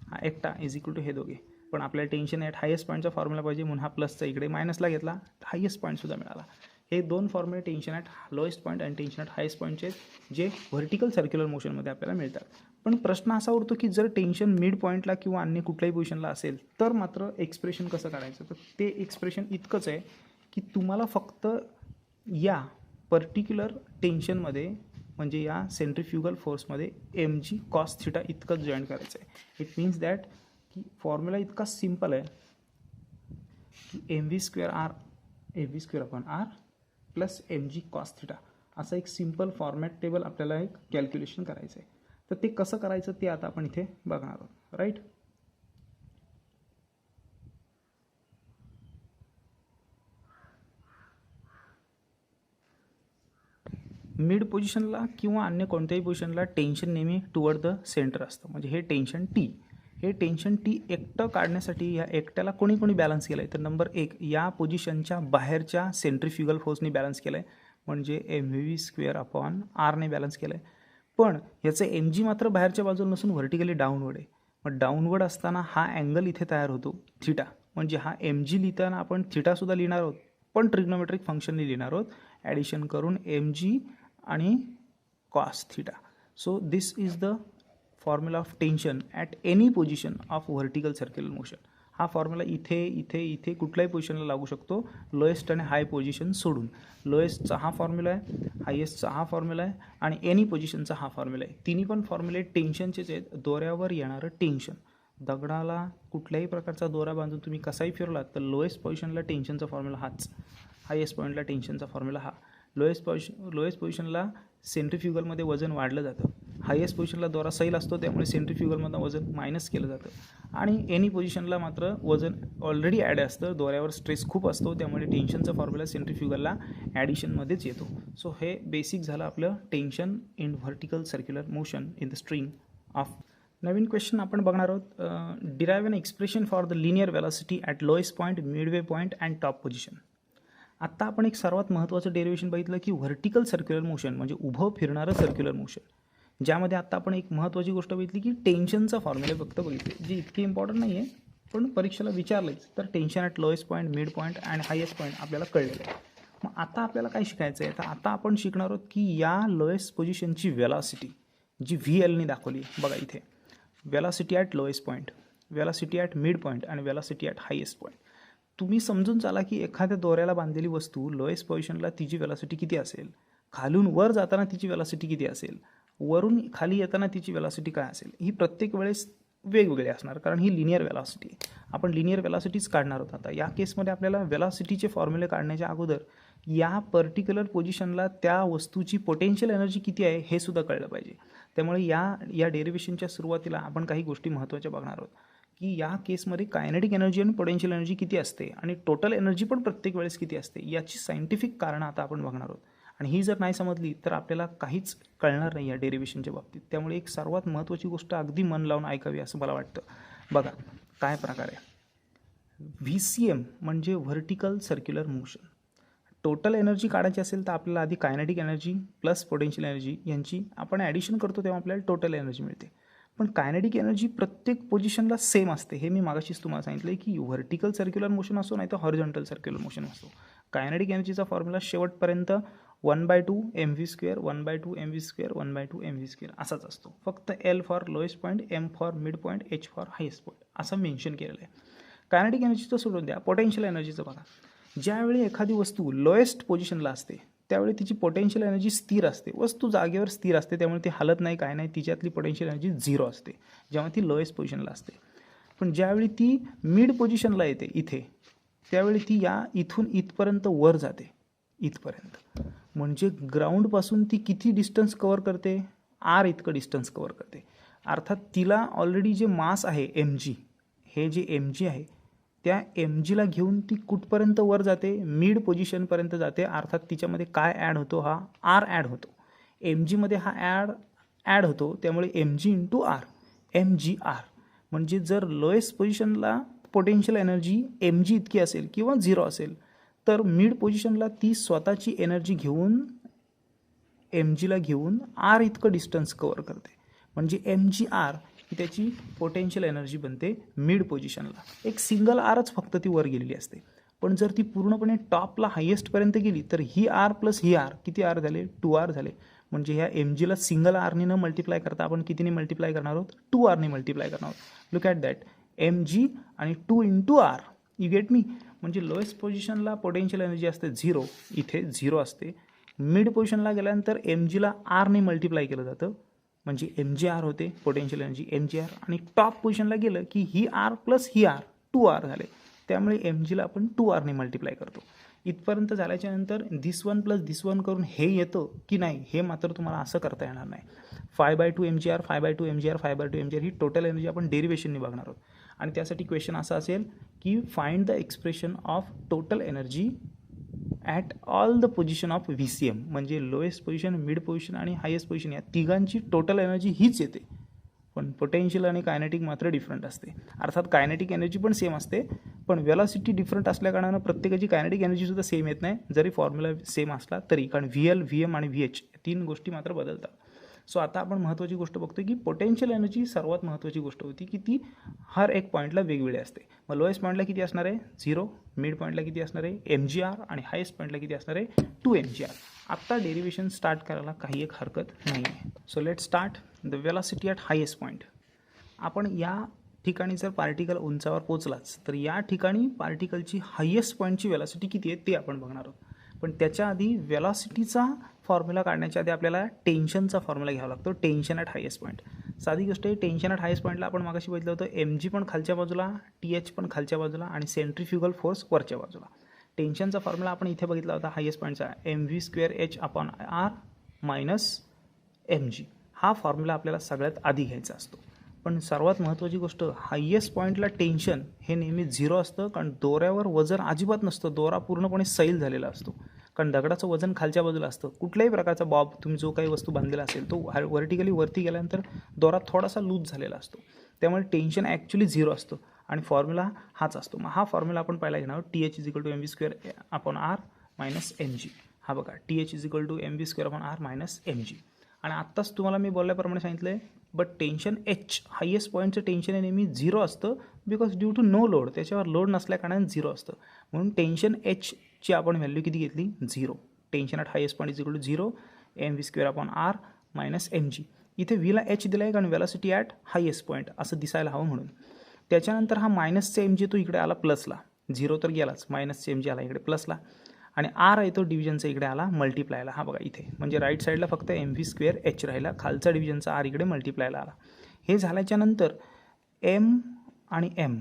हा एकटा इज इक्वल टू हे दोघे. पण आपल्याला टेन्शन ॲट हायेस्ट पॉईंटचा फॉर्म्युला पाहिजे म्हणून हा प्लसचा इकडे मायनसला घेतला, हायेस्ट पॉईंटसुद्धा मिळाला. हे दोन फॉर्म्युले टेन्शन ॲट लोएस्ट पॉईंट आणि टेन्शन ॲट हायेस्ट पॉईंटचे जे व्हर्टिकल सर्क्युलर मोशनमध्ये आपल्याला मिळतात. पण प्रश्न असा उरतो की जर टेन्शन मिड पॉईंटला किंवा अन्य कुठल्याही पोझिशनला असेल तर मात्र एक्सप्रेशन कसं काढायचं. तर ते एक्सप्रेशन इतकंच आहे की तुम्हाला फक्त या पर्टिक्युलर टेन्शनमध्ये म्हणजे या सेंट्रिफ्युगल फोर्समध्ये mg cos थीटा इतकंच जॉईन करायचं आहे. इट मीन्स दॅट की फॉर्म्युला इतका सिम्पल आहे की mv²r plus mg cos theta असं एक सिम्पल फॉर्मॅट टेबल आपल्याला एक कॅल्क्युलेशन करायचं आहे. तर ते कसं करायचं ते आता आपण इथे बघणार आहोत. राईट. मिड पोझिशनला किंवा अन्य कोणत्याही पोझिशनला टेन्शन नेहमी टुवर्ड द सेंटर असतं. म्हणजे हे टेन्शन टी, हे टेन्शन टी एकटं काढण्यासाठी या एकट्याला कोणी कोणी बॅलन्स केलं आहे. तर नंबर 1 या पोझिशनच्या बाहेरच्या सेंट्रिफ्युगल फोर्सने बॅलन्स केलं आहे म्हणजे mv²/r बॅलन्स केलं आहे. पण याचं mg मात्र बाहेरच्या बाजूला नसून व्हर्टिकली डाऊनवर्ड आहे. मग डाऊनवर्ड असताना हा अँगल इथे तयार होतो थीटा. म्हणजे हा mg लिहिताना आपण थीटासुद्धा लिहिणार आहोत पण ट्रिग्नोमेट्रिक फंक्शनने लिहिणार आहोत ॲडिशन करून mg आणि cos theta. So this is the formula of tension at any position of vertical circular motion. हा फॉर्म्युला इथे इथे इथे कुठल्याही पोझिशनला लागू शकतो लोएस्ट आणि हाय पोझिशन सोडून. लोएस्टचा हा फॉर्म्युला आहे, हायेस्टचा हा फॉर्म्युला आहे आणि एनी पोझिशनचा हा फॉर्म्युला आहे. तिन्ही पण फॉर्म्युले टेन्शनचेच आहेत. दोऱ्यावर येणारं टेन्शन, दगडाला कुठल्याही प्रकारचा दोरा बांधून तुम्ही कसाही फिरलात तर लोएस्ट पोझिशनला टेन्शनचा फॉर्म्युला हाच, हायेस्ट पॉईंटला टेन्शनचा फॉर्म्युला हा. लोएस्ट पोझिशनला सेंट्रिफ्युगलमध्ये वजन वाढलं जातं, हायेस्ट पोझिशनला दोरा सैल असतो त्यामुळे सेंट्रिफ्युगलमधून वजन मायनस केलं जातं आणि एनी पोझिशनला मात्र वजन ऑलरेडी ॲड असतं, दोऱ्यावर स्ट्रेस खूप असतो त्यामुळे टेन्शनचा फॉर्म्युला सेंट्रिफ्युगलला ॲडिशनमध्येच येतो. सो हे बेसिक झालं आपलं tension in vertical circular motion in the string of. Naveen question आपण बघणार आहोत. Derive an expression for the linear velocity at lowest point, Midway point and top position. आत्ता आपण एक सर्वात महत्त्वाचं डेरिव्हेशन बघितलं की व्हर्टिकल सर्क्युलर मोशन म्हणजे उभं फिरणारं सर्क्युलर मोशन, ज्यामध्ये आत्ता आपण एक महत्त्वाची गोष्ट बघितली की टेन्शनचा फॉर्म्युला फक्त बघितले जे इतके इम्पॉर्टंट नाही आहे पण परीक्षेला विचारलंच. तर tension at lowest point, mid point and highest point आपल्याला कळलेलं आहे. मग आता आपल्याला काय शिकायचं आहे. तर आता आपण शिकणार आहोत की या लोएस्ट पोझिशनची वेलॉसिटी जी VLने दाखवली बघा इथे, velocity at lowest point, velocity at mid point आणि वेलॉसिटी ॲट हायेस्ट पॉईंट. तुम्ही समजून चाला की एखाद्या दोऱ्याला बांधलेली वस्तू लोएस्ट पोझिशनला तिची वेलॉसिटी किती असेल, खालून वर जाताना तिची वेलॉसिटी किती असेल, वरून खाली येताना तिची वेलॉसिटी काय असेल. ही प्रत्येक वेळेस वेगवेगळी असणार कारण ही लिनियर वेलॉसिटी. आपण लिनियर वेलॉसिटीज काढणार आहोत. आता या केसमध्ये आपल्याला वेलॉसिटीचे फॉर्म्युले काढण्याच्या अगोदर या पर्टिक्युलर पोझिशनला त्या वस्तूची पोटेन्शियल एनर्जी किती आहे हे सुद्धा कळलं पाहिजे. त्यामुळे या डेरिव्हेशनच्या सुरुवातीला आपण काही गोष्टी महत्त्वाच्या बघणार आहोत की या केसमध्ये कायनेटिक एनर्जी आणि पोटेन्शियल एनर्जी किती असते आणि टोटल एनर्जी पण प्रत्येक वेळेस किती असते याची सायंटिफिक कारणं आता आपण बघणार आहोत. आणि ही जर नाही समजली तर आपल्याला काहीच कळणार नाही या डेरिव्हेशनच्या बाबतीत. त्यामुळे एक सर्वात महत्त्वाची गोष्ट अगदी मन लावून ऐकावी असं मला वाटतं. बघा काय प्रकार आहे. VCM म्हणजे vertical circular motion. Total energy काढायची असेल तर आपल्याला आधी kinetic energy plus potential energy यांची आपण ॲडिशन करतो तेव्हा आपल्याला टोटल एनर्जी मिळते. पण कायनेटिक एनर्जी प्रत्येक पोझिशनला सेम असते. हे मी मागाशीच तुम्हाला सांगितलं की व्हर्टिकल सर्क्युलर मोशन असो नाही तर हॉरिझॉन्टल सर्क्युलर मोशन असो, कायनेटिक एनर्जीचा फॉर्म्युला शेवटपर्यंत 1/2 mv², 1/2 mv², 1/2 mv² असाच असतो. फक्त L for lowest point, M for mid point, H for highest point असं मेन्शन केलेलं आहे. कायनेटिक एनर्जीचं सोडून द्या, पोटेन्शियल एनर्जीचं बघा. ज्यावेळी एखादी वस्तू लोएस्ट पोझिशनला असते त्यावेळी तिची पोटेन्शियल एनर्जी स्थिर असते, वस्तू जागेवर स्थिर असते त्यामुळे ती हलत नाही काय नाही, तिच्यातली पोटेन्शियल एनर्जी 0 असते जेव्हा ती लोएस्ट पोझिशनला असते. पण ज्यावेळी ती मिड पोझिशनला येते इथे त्यावेळी ती या इथून इथपर्यंत वर जाते, इथपर्यंत. म्हणजे ग्राउंडपासून ती किती डिस्टन्स कवर करते, R इतकं डिस्टन्स कवर करते. अर्थात तिला ऑलरेडी जे मास आहे mg, हे जे mg आहे त्या mgला घेऊन ती कुठपर्यंत वर जाते, मिड पोझिशनपर्यंत जाते. अर्थात तिच्यामध्ये काय ॲड होतो, हा R ॲड होतो. mgमध्ये हा ॲड होतो त्यामुळे mg इंटू R, mgr. म्हणजे जर लोएस्ट पोझिशनला पोटेन्शियल एनर्जी mg इतकी असेल किंवा 0 असेल तर मिड पोझिशनला ती स्वतःची एनर्जी घेऊन mgला घेऊन R इतकं डिस्टन्स कवर करते. म्हणजे mgr की त्याची पोटेन्शियल एनर्जी बनते मिड पोझिशनला. एक सिंगल आरच फक्त ती वर गेलेली असते. पण जर ती पूर्णपणे टॉपला हायेस्टपर्यंत गेली तर ही आर प्लस ही आर किती आर झाले, 2R झाले. म्हणजे ह्या एम जीला सिंगल आरने न मल्टिप्लाय करता आपण कितीने मल्टिप्लाय करणार आहोत, 2R मल्टिप्लाय करणार आहोत. लुक ॲट दॅट, एम जी आणि 2 × R. You get me. म्हणजे लोएस्ट पोझिशनला पोटेन्शियल एनर्जी असते 0, इथे 0 असते. मिड पोझिशनला गेल्यानंतर एम जीला आरने मल्टिप्लाय केलं जातं, म्हणजे एम जी आर होते potential energy m g r. आणि टॉप पोझिशनला गेलं की ही आर प्लस ही आर 2R झाले. त्यामुळे एम जीला आपण 2R मल्टिप्लाय करतो. इथपर्यंत झाल्याच्या नंतर दिस वन प्लस दिस वन करून हे येतं की नाही हे मात्र तुम्हाला असं करता येणार नाही. 5/2 mgr 5/2 mgr 5/2 mgr ही टोटल एनर्जी आपण डेरिवेशनने बघणार आहोत. आणि त्यासाठी क्वेश्चन असा असेल की find the expression of total energy at all the position of VCM. म्हणजे लोएस्ट पोझिशन, मिड पोझिशन आणि हायेस्ट पोझिशन या तिघांची टोटल एनर्जी हीच येते. पण पोटेन्शियल आणि कायनेटिक मात्र डिफरंट असते. अर्थात कायनेटिक एनर्जी पण सेम असते, पण वेलॉसिटी डिफरंट असल्याकारणानं प्रत्येकाची कायनेटिक एनर्जीसुद्धा सेम येत नाही, जरी फॉर्म्युला सेम असला तरी. कारण VL, VM आणि VH तीन गोष्टी मात्र बदलतात. सो आता आपण महत्त्वाची गोष्ट बघतो की पोटेन्शियल एनर्जी सर्वात महत्त्वाची गोष्ट होती की ती हर एक पॉईंटला वेगवेगळी असते. मग लोएस्ट पॉईंटला किती असणार आहे 0, मिड पॉईंटला किती असणार आहे mgr आणि हायेस्ट पॉईंटला किती असणार आहे 2 mgr. आत्ता डेरिवेशन स्टार्ट करायला काही एक हरकत नाही आहे. So let start the velocity at highest point. आपण या ठिकाणी जर पार्टिकल उंचावर पोचलाच तर या ठिकाणी पार्टिकलची हायेस्ट पॉईंटची वेलॉसिटी किती आहे ते आपण बघणार आहोत. पण त्याच्या आधी वेलॉसिटीचा फॉर्म्युला काढण्याच्या आधी आपल्याला टेन्शनचा फॉर्म्युला घ्यावा लागतो. Tension at highest point. साधी गोष्ट आहे, टेन्शन ॲट हायेस्ट पॉईंटला आपण मागाशी बघितलं होतं mg पण खालच्या बाजूला, TH पण खालच्या बाजूला आणि सेंट्रीफ्युगल फोर्स वरच्या बाजूला. टेन्शनचा फॉर्म्युला आपण इथे बघितला होता हायेस्ट पॉईंटचा mv²h/r - mg. हा फॉर्म्युला आपल्याला सगळ्यात आधी घ्यायचा असतो. पण सर्वात महत्त्वाची गोष्ट, हायेस्ट पॉईंटला टेन्शन हे नेहमी 0 असतं, कारण दोऱ्यावर वजन अजिबात नसतं. दोरा पूर्णपणे सैल झालेला असतो, कारण दगडाचं वजन खालच्या बाजूला असतं. कुठल्याही प्रकारचा बॉब तुम्ही जो काही वस्तू बांधलेला असेल तो व्हर्टिकली वरती गेल्यानंतर दोरा थोडासा लूज झालेला असतो. त्यामुळे टेन्शन ॲक्च्युली 0 असतं आणि फॉर्म्युला हाच असतो. मग हा फॉर्म्युला आपण पहिला घेणार आहोत. TH = mv²/r - mg. हा बघा, TH = mv²/r - mg. आणि आत्ताच तुम्हाला मी बोलल्याप्रमाणे सांगितलं आहे, बट टेन्शन H हायेस्ट पॉईंटचं टेन्शन हे नेहमी 0 असतं, because due to no load. त्याच्यावर लोड नसल्या कारणाने 0 असतं. म्हणून टेन्शन H ची आपण व्हॅल्यू किती घेतली 0. Tension at highest point = 0 mv²/r - mg. इथे व्हीला H दिला आहे कारण वेलॉसिटी ॲट हायेस्ट पॉईंट असं दिसायला हवं म्हणून. त्याच्यानंतर हा मायनसचा mg तो इकडे आला प्लसला. 0 तर गेलाच, मायनसचा mg आला इकडे प्लसला. आणि आर आहे तो डिव्हिजनचा इकडे आला मल्टिप्लायला. हा बघा इथे, म्हणजे राईट साईडला फक्त mv²h राहिला, खालचा डिव्हिजनचा आर इकडे मल्टिप्लायला आला. हे झाल्याच्या नंतर m आणि m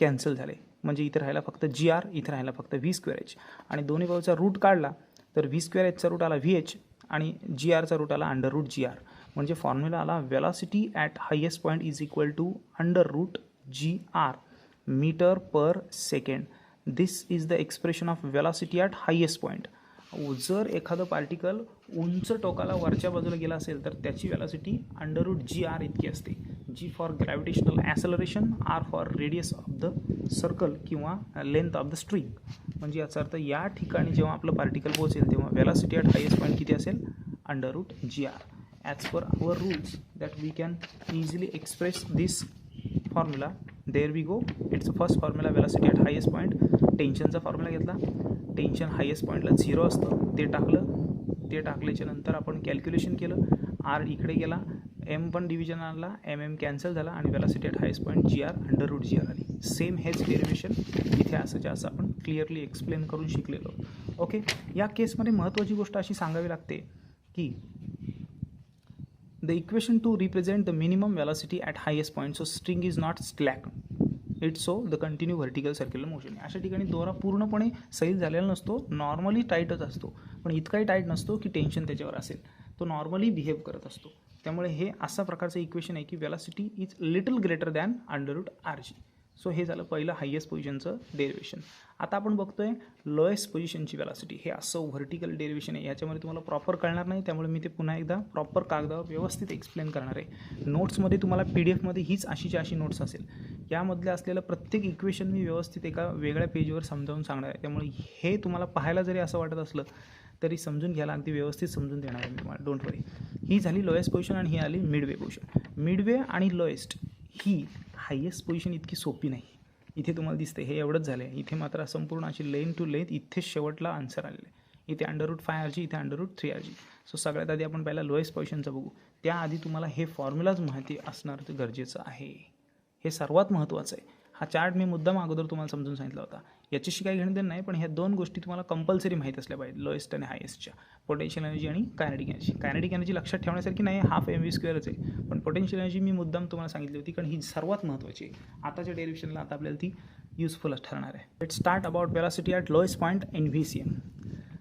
कॅन्सल झाले, म्हणजे इथे राहिला फक्त gr, इथे राहिला फक्त v²h. आणि दोन्ही बाजूचा रूट काढला तर v²hचा रूट आला vh आणि grचा रूट आला √gr. म्हणजे फॉर्म्युला आला velocity at highest point = √gr meter per second. This is the expression of velocity at highest point. जर एखादं पार्टिकल उंच टोकाला वरच्या बाजूला गेला असेल तर त्याची वेलॉसिटी √gr इतकी असते. G for gravitational acceleration, R for radius of the circle किंवा लेंथ ऑफ द स्ट्रिंग. म्हणजे याचा अर्थ या ठिकाणी जेव्हा आपलं पार्टिकल पोहोचेल तेव्हा वेलॉसिटी ॲट हायेस्ट पॉईंट किती असेल √gr. As per our rules that we can easily express this formula. There we go. It's first formula velocity at highest point. टेन्शनचा फॉर्म्युला घेतला. टेन्शन हायेस्ट पॉईंटला 0 असतं, ते टाकलं. ते टाकल्याच्या नंतर आपण कॅल्क्युलेशन केलं. आर इकडे गेला, m पण डिव्हिजन आणला, mm कॅन्सल झाला आणि velocity at highest point gr √gr आली. सेम हेच डेरिवेशन इथे असं असं आपण क्लिअरली एक्सप्लेन करून शिकलेलो. ओके, या केसमध्ये महत्त्वाची गोष्ट अशी सांगावी लागते की the equation two represent the minimum velocity at highest point. So string is not slack, it's so the continue vertical circular motion. अशा ठिकाणी दोरा पूर्णपणे सैल झालेला नसतो, नॉर्मली टाईटच असतो, पण इतकाही टाईट नसतो की टेन्शन त्याच्यावर असेल. तो नॉर्मली बिहेव करत असतो. त्यामुळे हे असा प्रकारचं इक्वेशन आहे की velocity is little greater than √rg. So हे झालं पहिलं हायेस्ट पोझिशनचं डेरिवेशन. आता आपण बघतोय लोएस्ट पोझिशनची वेलॉसिटी. हे असं व्हर्टिकल डेरिवेशन आहे, याच्यामध्ये तुम्हाला प्रॉपर कळणार नाही, त्यामुळे मी ते पुन्हा एकदा प्रॉपर कागदावर व्यवस्थित एक्सप्लेन करणार आहे. नोट्समध्ये तुम्हाला PDF मध्ये हीच अशीच्या अशी नोट्स असेल. यामधले असलेलं प्रत्येक इक्वेशन मी व्यवस्थित एका वेगळ्या पेजवर समजावून सांगणार आहे. त्यामुळे हे तुम्हाला पाहायला जरी असं वाटत असलं तरी समजून घ्यायला अगदी व्यवस्थित समजून देणार आहे मी तुम्हाला, डोंट वरी. ही झाली लोएस्ट पोझिशन आणि ही आली मिडवे पोझिशन. मिडवे आणि लोएस्ट ही हायेस्ट पोझिशन इतकी सोपी नाही. इथे तुम्हाला दिसते हे एवढंच झालं आहे. इथे मात्र संपूर्ण अशी लेन टू लेंथ इथेच शेवटला आन्सर आलेलं आहे. इथे √5RG, इथे √3RG. सो सगळ्यात आधी आपण पहिला लोएस्ट पोझिशनचं बघू. त्याआधी तुम्हाला हे फॉर्म्युलाच माहिती असणं गरजेचं आहे. हे सर्वात महत्त्वाचं आहे. हा चार्ट मी मुद्दाम अगोदर तुम्हाला समजून सांगितला होता. याच्याशी काही घेणं देणं नाही, पण ह्या दोन गोष्टी तुम्हाला कंपल्सरी माहीत असल्या पाहिजे, लोएस्ट आणि हायेस्टच्या. पोटेन्शियल एनर्जी आणि कायनेटिक एनर्जी. कायनेटिक एनर्जी लक्षात ठेवण्यासारखी नाही, ½ mv² आहे. पण पोटेन्शियल एनर्जी मी मुद्दाम तुम्हाला सांगितली होती, कारण ही सर्वात महत्त्वाची आहे. आताच्या डेरिव्हेशनला आता आपल्याला ती युजफुल ठरणार आहे. Let's start about velocity at lowest point in VCM.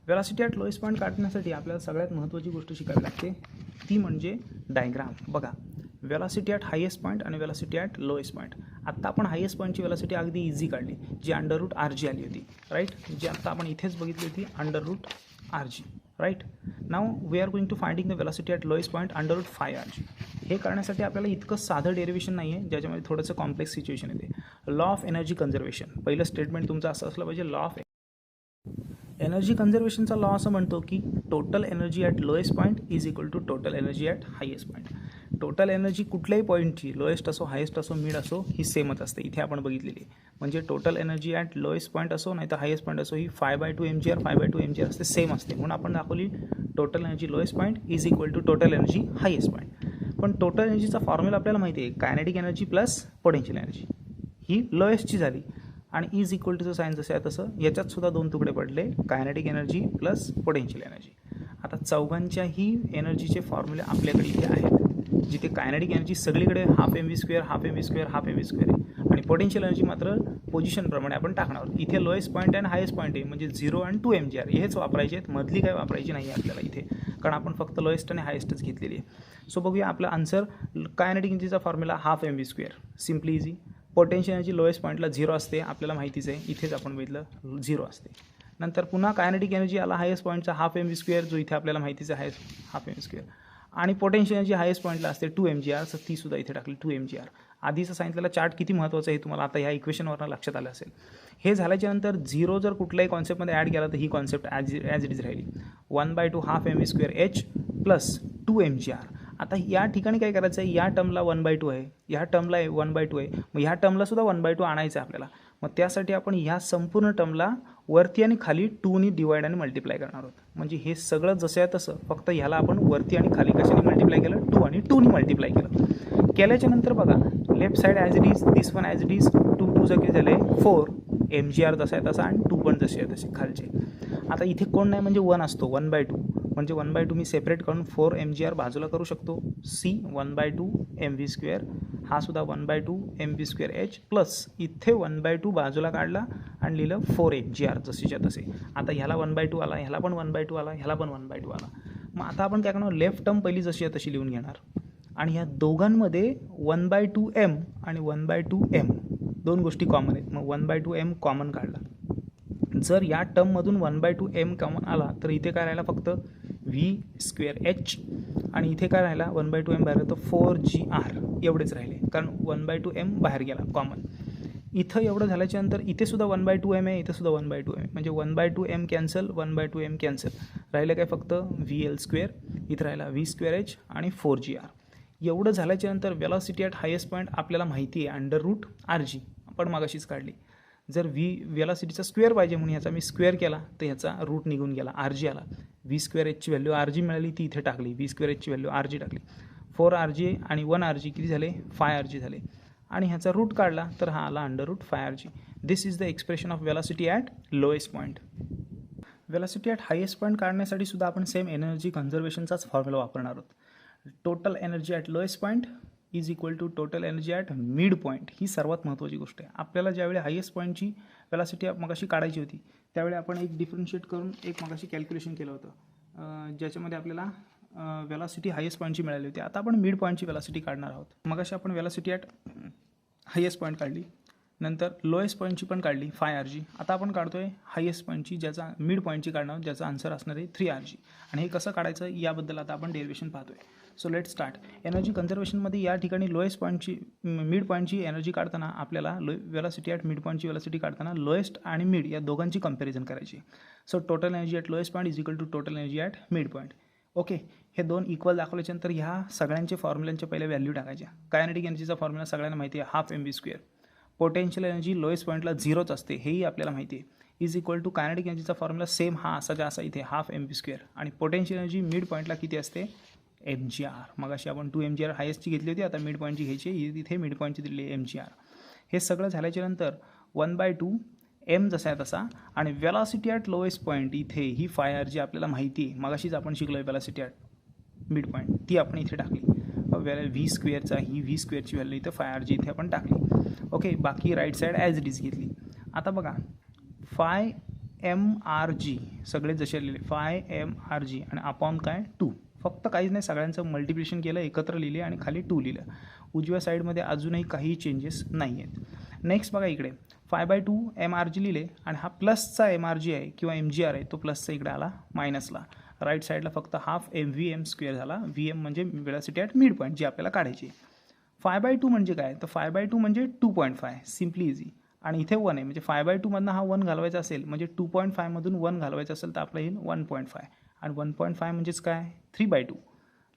Velocity at lowest point काढण्यासाठी आपल्याला सगळ्यात महत्त्वाची गोष्ट शिकावी लागते, ती म्हणजे डायग्राम. बघा, वेलॉसिटी ॲट हायेस्ट पॉईंट आणि वेलॉसिटी ॲट लोएस्ट पॉईंट. आत्ता आपण हायेस्ट पॉईंटची वेलॉसिटी अगदी इझी काढली, जी √RG आली होती, राईट. जी आत्ता आपण इथेच बघितली होती, √RG, right. Now we are going to finding the velocity at lowest point √5RG. हे करण्यासाठी आपल्याला इतकं साधं डेरिव्हेशन नाही आहे, ज्याच्यामध्ये थोडंसं कॉम्प्लेक्स सिच्युएशन येते. Law of energy conservation. पहिलं स्टेटमेंट तुमचं असं असलं पाहिजे, लॉ ऑफ एनर्जी कन्झर्वेशनचा लॉ असं म्हणतो की total energy at lowest point is equal to total energy at highest point. Total energy कुठल्याही पॉईंटची, लोएस्ट असो, हायेस्ट असो, मिड असो, ही सेमच असते. इथे आपण बघितलेली म्हणजे total energy at lowest point असो नाही तर हायेस्ट पॉईंट असो, ही 5/2 mgr 5/2 mgr असते, सेम असते. म्हणून आपण दाखवली total energy lowest point is equal to total energy highest point. पण टोटल एनर्जीचा फॉर्म्युला आपल्याला माहिती आहे, kinetic energy plus potential energy. ही लोएस्टची झाली आणि इज इक्वल टूचं साईन जसं आहे तसं याच्यात सुद्धा दोन तुकडे पडले, kinetic energy plus potential energy. आता चौघांच्याही एनर्जीचे फॉर्म्युले आपल्याकडे इथे आहेत, जिथे कायनेटिक एनर्जी सगळीकडे ½ mv², ½ mv², ½ mv² आहे आणि पोटेन्शियल एनर्जी मात्र पोझिशनप्रमाणे आपण टाकणार आहोत. इथे लोएस्ट पॉईंट आणि हायेस्ट पॉईंट आहे, म्हणजे 0 आणि 2 mgr हेच वापरायचे आहेत, मधली काही वापरायची नाही आहे आपल्याला इथे, कारण आपण फक्त लोएस्ट आणि हायेस्टच घेतलेली आहे. सो बघूया आपला आन्सर. कायनेटिक एनर्जीचा formula ½ mv², simply easy. Potential energy lowest पॉईंटला 0 असते, आपल्याला माहितीच आहे, इथेच आपण बघितलं 0 असते. नंतर पुन्हा कायनेटिक एनर्जी आला हायेस्ट पॉईंटचा ½ mv², जो इथे आपल्याला माहितीच आहे ½ mv². आणि पोटेन्शियल एनर्जी हायेस्ट पॉईंटला असते 2 mgr, तर ती सुद्धा इथे टाकली 2 mgr. आधीचं सांगितलेला चार्ट किती महत्त्वाचं आहे तुम्हाला आता ह्या इक्वेशनवरून लक्षात आलं असेल. हे झाल्याच्यानंतर 0 जर कुठल्याही कॉन्सेप्टमध्ये ॲड केला तर ही कॉन्सेप्ट ॲज इट इज राहिली. 1/2 ½ mv²h प्लस 2 mgr. आता या ठिकाणी काय करायचं आहे, या टर्मला 1/2 आहे, ह्या टर्मला 1/2 आहे, मग ह्या टर्मला सुद्धा 1/2 आणायचं आहे आपल्याला. मग त्यासाठी आपण ह्या संपूर्ण टर्मला वरती आणि खाली 2नी डिवाइड आणि मल्टिप्लाय करणार आहोत. म्हणजे हे सगळं जसं आहे तसं, फक्त ह्याला आपण वरती आणि खाली कशाने मल्टिप्लाय केलं, 2 आणि 2नी मल्टिप्लाय केल्याच्या नंतर बघा, left side as it is, this one as it is, 2 किती झाले 4 mgr जसा आहे तसा आणि 2 पण जसे आहे तसे खालचे. आता इथे कोण नाही म्हणजे 1 असतो, 1/2 म्हणजे 1/2 मी सेपरेट करून 4 mgr बाजूला करू शकतो. सी 1/2 mv², हा सुद्धा 1/2 mv²h प्लस इथे 1/2 बाजूला काढला आणि लिहिलं 4 mgr जसेच्या तसे. आता ह्याला 1/2 आला, ह्याला पण 1/2 आला, ह्याला पण 1/2 आला. मग आता आपण काय करणार, लेफ्ट टर्म पहिली जशी आहे तशी लिहून घेणार आणि ह्या दोघांमध्ये 1/2 m आणि 1/2 m दोन गोष्टी कॉमन आहेत. मग 1/2 m कॉमन काढला. जर या टर्ममधून 1/2 m कॉमन आला तर इथे काय राहिला, फक्त v²h आणि इथे काय राहिला, 1/2 m बाहेर तर 4gr एवढेच राहिले, कारण 1/2 m बाहेर गेला कॉमन. इथं एवढं झाल्याच्यानंतर इथे सुद्धा 1/2 m आहे, इथे सुद्धा 1/2 m, म्हणजे 1/2 m कॅन्सल, 1/2 m कॅन्सल, राहिलं काय फक्त vl², इथं राहिला v²h आणि 4gr. एवढं झाल्याच्यानंतर वेलॉसिटी ॲट हायेस्ट पॉईंट आपल्याला माहिती आहे √RG, आपण मागाशीच काढली. जर वेलॉसिटीचा स्क्वेअर पाहिजे म्हणून ह्याचा मी स्क्वेअर केला तर ह्याचा रूट निघून गेला, RG आला. v²hची व्हॅल्यू RG मिळाली, ती इथे टाकली, v²hची व्हॅल्यू RG टाकली. 4RG आणि 1RG किती झाले, 5RG झाले आणि ह्याचा रूट काढला तर हा आला √5RG. This is the expression of velocity at lowest point. Velocity at highest point काढण्यासाठी सुद्धा आपण सेम एनर्जी कन्झर्वेशनचाच फॉर्म्युला वापरणार आहोत. Total energy at lowest point is equal to total energy at mid point. ही सर्वात महत्त्वाची गोष्ट आहे. आपल्याला ज्यावेळी हायेस्ट पॉईंटची वेलॉसिटी मगाशी काढायची होती त्यावेळी आपण एक डिफरन्शिएट करून एक मगाशी कॅल्क्युलेशन केलं होतं, ज्याच्यामध्ये आपल्याला वेलॉसिटी हायेस्ट पॉईंटची मिळाली होती. आता आपण मिड पॉईंटची वेलॉसिटी काढणार आहोत. मगाशी आपण वेलॉसिटी ॲट हायेस्ट पॉईंट काढली, नंतर लोएस्ट पॉईंटची पण काढली 5RG. आता आपण काढतो आहे हायेस्ट पॉईंटची, ज्याचा मिड पॉईंटची काढणार आहोत, ज्याचा आन्सर असणार आहे 3RG. आणि हे कसं काढायचं याबद्दल आता आपण डेरिव्हेशन पाहतो आहे. So let start. एनर्जी कन्झर्वेशनमध्ये या ठिकाणी लोएस्ट पॉईंटची मिड पॉईंटची एनर्जी काढताना आपल्याला वेलॉसिटी ॲट मिड पॉईंटची वेलॉसिटी काढताना लोएस्ट आणि मिड या दोघांची कंपॅरिझन करायची. So total energy at lowest point is equal to total energy at mid point. Okay, हे दोन इक्वल दाखवल्याच्यानंतर ह्या सगळ्यांचे फॉर्म्युलांच्या पहिले व्हॅल्यू टाकायच्या. कायनेटिक एनर्जीचा फॉर्म्युला सगळ्यांना माहिती आहे, half mv². Potential energy lowest पॉईंटला झिरोच असते, हेही आपल्याला माहिती आहे. इज इक्वल टू कायनेटिक एनर्जीचा फॉर्म्युला सेम हा असाचा असा इथे हाफ mv². आणि पोटेन्शियल एनर्जी मिड पॉईंटला किती असते, mgr. मग अशी आपण 2 mgr हायेस्टची घेतली होती, आता मिड पॉईंटची घ्यायची, इथे मिड पॉईंटची दिलेली mgr. हे सगळं झाल्याच्यानंतर 1/2 m जसा आहे तसा, आणि वेलॉसिटी ॲट लोएस्ट पॉईंट इथे ही φr आपल्याला माहिती आहे, मग अशीच आपण शिकलो आहे वेलॉसिटी ॲट मिड पॉईंट, ती आपण इथे टाकली. v²चा ही v²ची व्हॅल्यू इथं φr इथे आपण टाकली. ओके, बाकी right side as it is घेतली. आता बघा φmrg सगळे जसे लिहिले φmrg आणि अपॉन काय 2, फक्त काहीच नाही, सगळ्यांचं मल्टिप्लिकेशन केलं, एकत्र लिहिले आणि खाली 2 लिहिलं. उजव्या साईडमध्ये अजूनही काही चेंजेस नाही आहेत. नेक्स्ट बघा इकडे 5/2 mrg लिहिले आणि हा प्लसचा mrg आहे किंवा mgr आहे, तो प्लसचा इकडे आला मायनसला. राईट साईडला फक्त हाफ mvm² झाला. vm म्हणजे वेलॉसिटी ॲट मिड पॉईंट जी आपल्याला काढायची. 5/2 म्हणजे काय, तर 5/2 म्हणजे 2.5, सिम्पली इझी. आणि इथे 1 आहे, म्हणजे 5/2 मधनं हा 1 घालवायचा असेल, म्हणजे 2.5 मधून 1 घालवायचं असेल तर आपलं येईल 1.5. आणि 1.5 म्हणजेच काय, 3/2.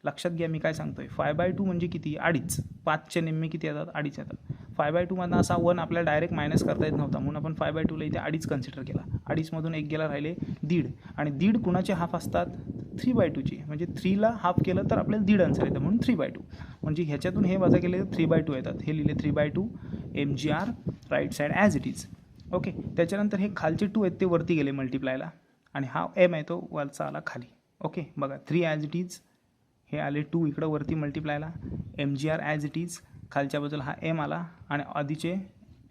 लक्षात घ्या मी काय सांगतोय, 5/2 म्हणजे किती, 2.5. 5चे निम्मे किती येतात, 2.5 येतात. 5/2 मधनं असा 1 आपल्याला डायरेक्ट मायनस करता येत नव्हता, म्हणून आपण 5/2ला इथे 2.5 कन्सिडर केला. 2.5 मधून 1 गेला, राहिले 1.5. आणि 1.5 कुणाचे हाफ असतात, 3/2ची. म्हणजे 3ला हाफ केलं तर आपल्याला 1.5 आन्सर येतं, म्हणून 3/2. म्हणजे ह्याच्यातून हे वजा केले तर 3/2 येतात. हे लिहिले 3/2 mgr, right side as it is. Okay, त्याच्यानंतर हे खालचे 2 आहेत ते वरती गेले मल्टिप्लायला, आणि हा m आहे तो वरचा आला खाली. ओके, बघा 3 ॲज इट इज, हे आले 2 इकडं वरती मल्टिप्लायला, mgr ॲज इट इज, खालच्या बाजूला हा m आला, आणि आधीचे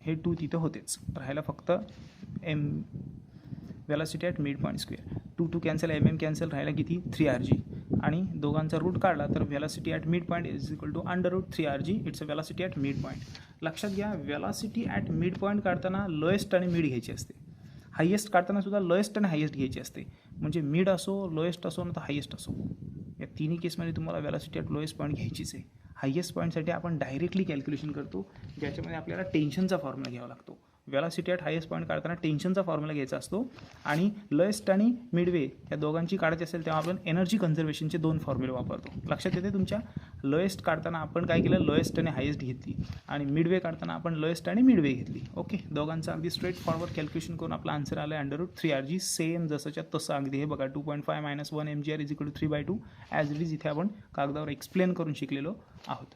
हे 2 तिथं होतेच, राहायला फक्त m velocity at mid point square. 2 cancel, cancel, राहायला किती 3rg. आणि दोघांचा रूट काढला तर velocity at mid point is equal to √3rg. It's a velocity at mid point. लक्षात घ्या, वेलॉसिटी ॲट मिड पॉईंट काढताना लोएस्ट आणि मिड घ्यायची असते. हायेस्ट काढताना सुद्धा लोएस्ट आणि हायेस्ट घ्यायची असते, म्हणजे मिड असो, लोएस्ट असो, ना तर हायेस्ट असो, या तिन्ही केसमध्ये तुम्हाला वेलॉसिटी ॲट लोएस्ट पॉईंट घ्यायचीच आहे. हायेस्ट पॉईंटसाठी आपण डायरेक्टली कॅल्क्युलेशन करतो, ज्याच्यामध्ये आपल्याला टेन्शनचा फॉर्म्युला घ्यावा लागतो. वेलॉसिटी ॲट हायेस्ट पॉईंट काढताना टेन्शनचा फॉर्म्युला घ्यायचा असतो, आणि लोएस्ट आणि मिडवे या दोघांची काढायची असेल तेव्हा आपण एनर्जी कन्झर्वेशनचे 2 फॉर्म्युले वापरतो. लक्षात येते तुमच्या. लोएस्ट काढताना आपण काय केलं, लोएस्ट आणि हायेस्ट घेतली, आणि मिडवे काढताना आपण लोएस्ट आणि मिडवे घेतली. ओके, दोघांचं अगदी स्ट्रेट फॉरवर्ड कॅल्क्युलेशन करून आपला आन्सर आला आहे √3rg. सेम जसंच्या तसं अगदी. हे बघा 2.5 - 1 mgr is equal to 3/2 as it is इथे आपण कागदावर एक्सप्लेन करून शिकलेलो आहोत.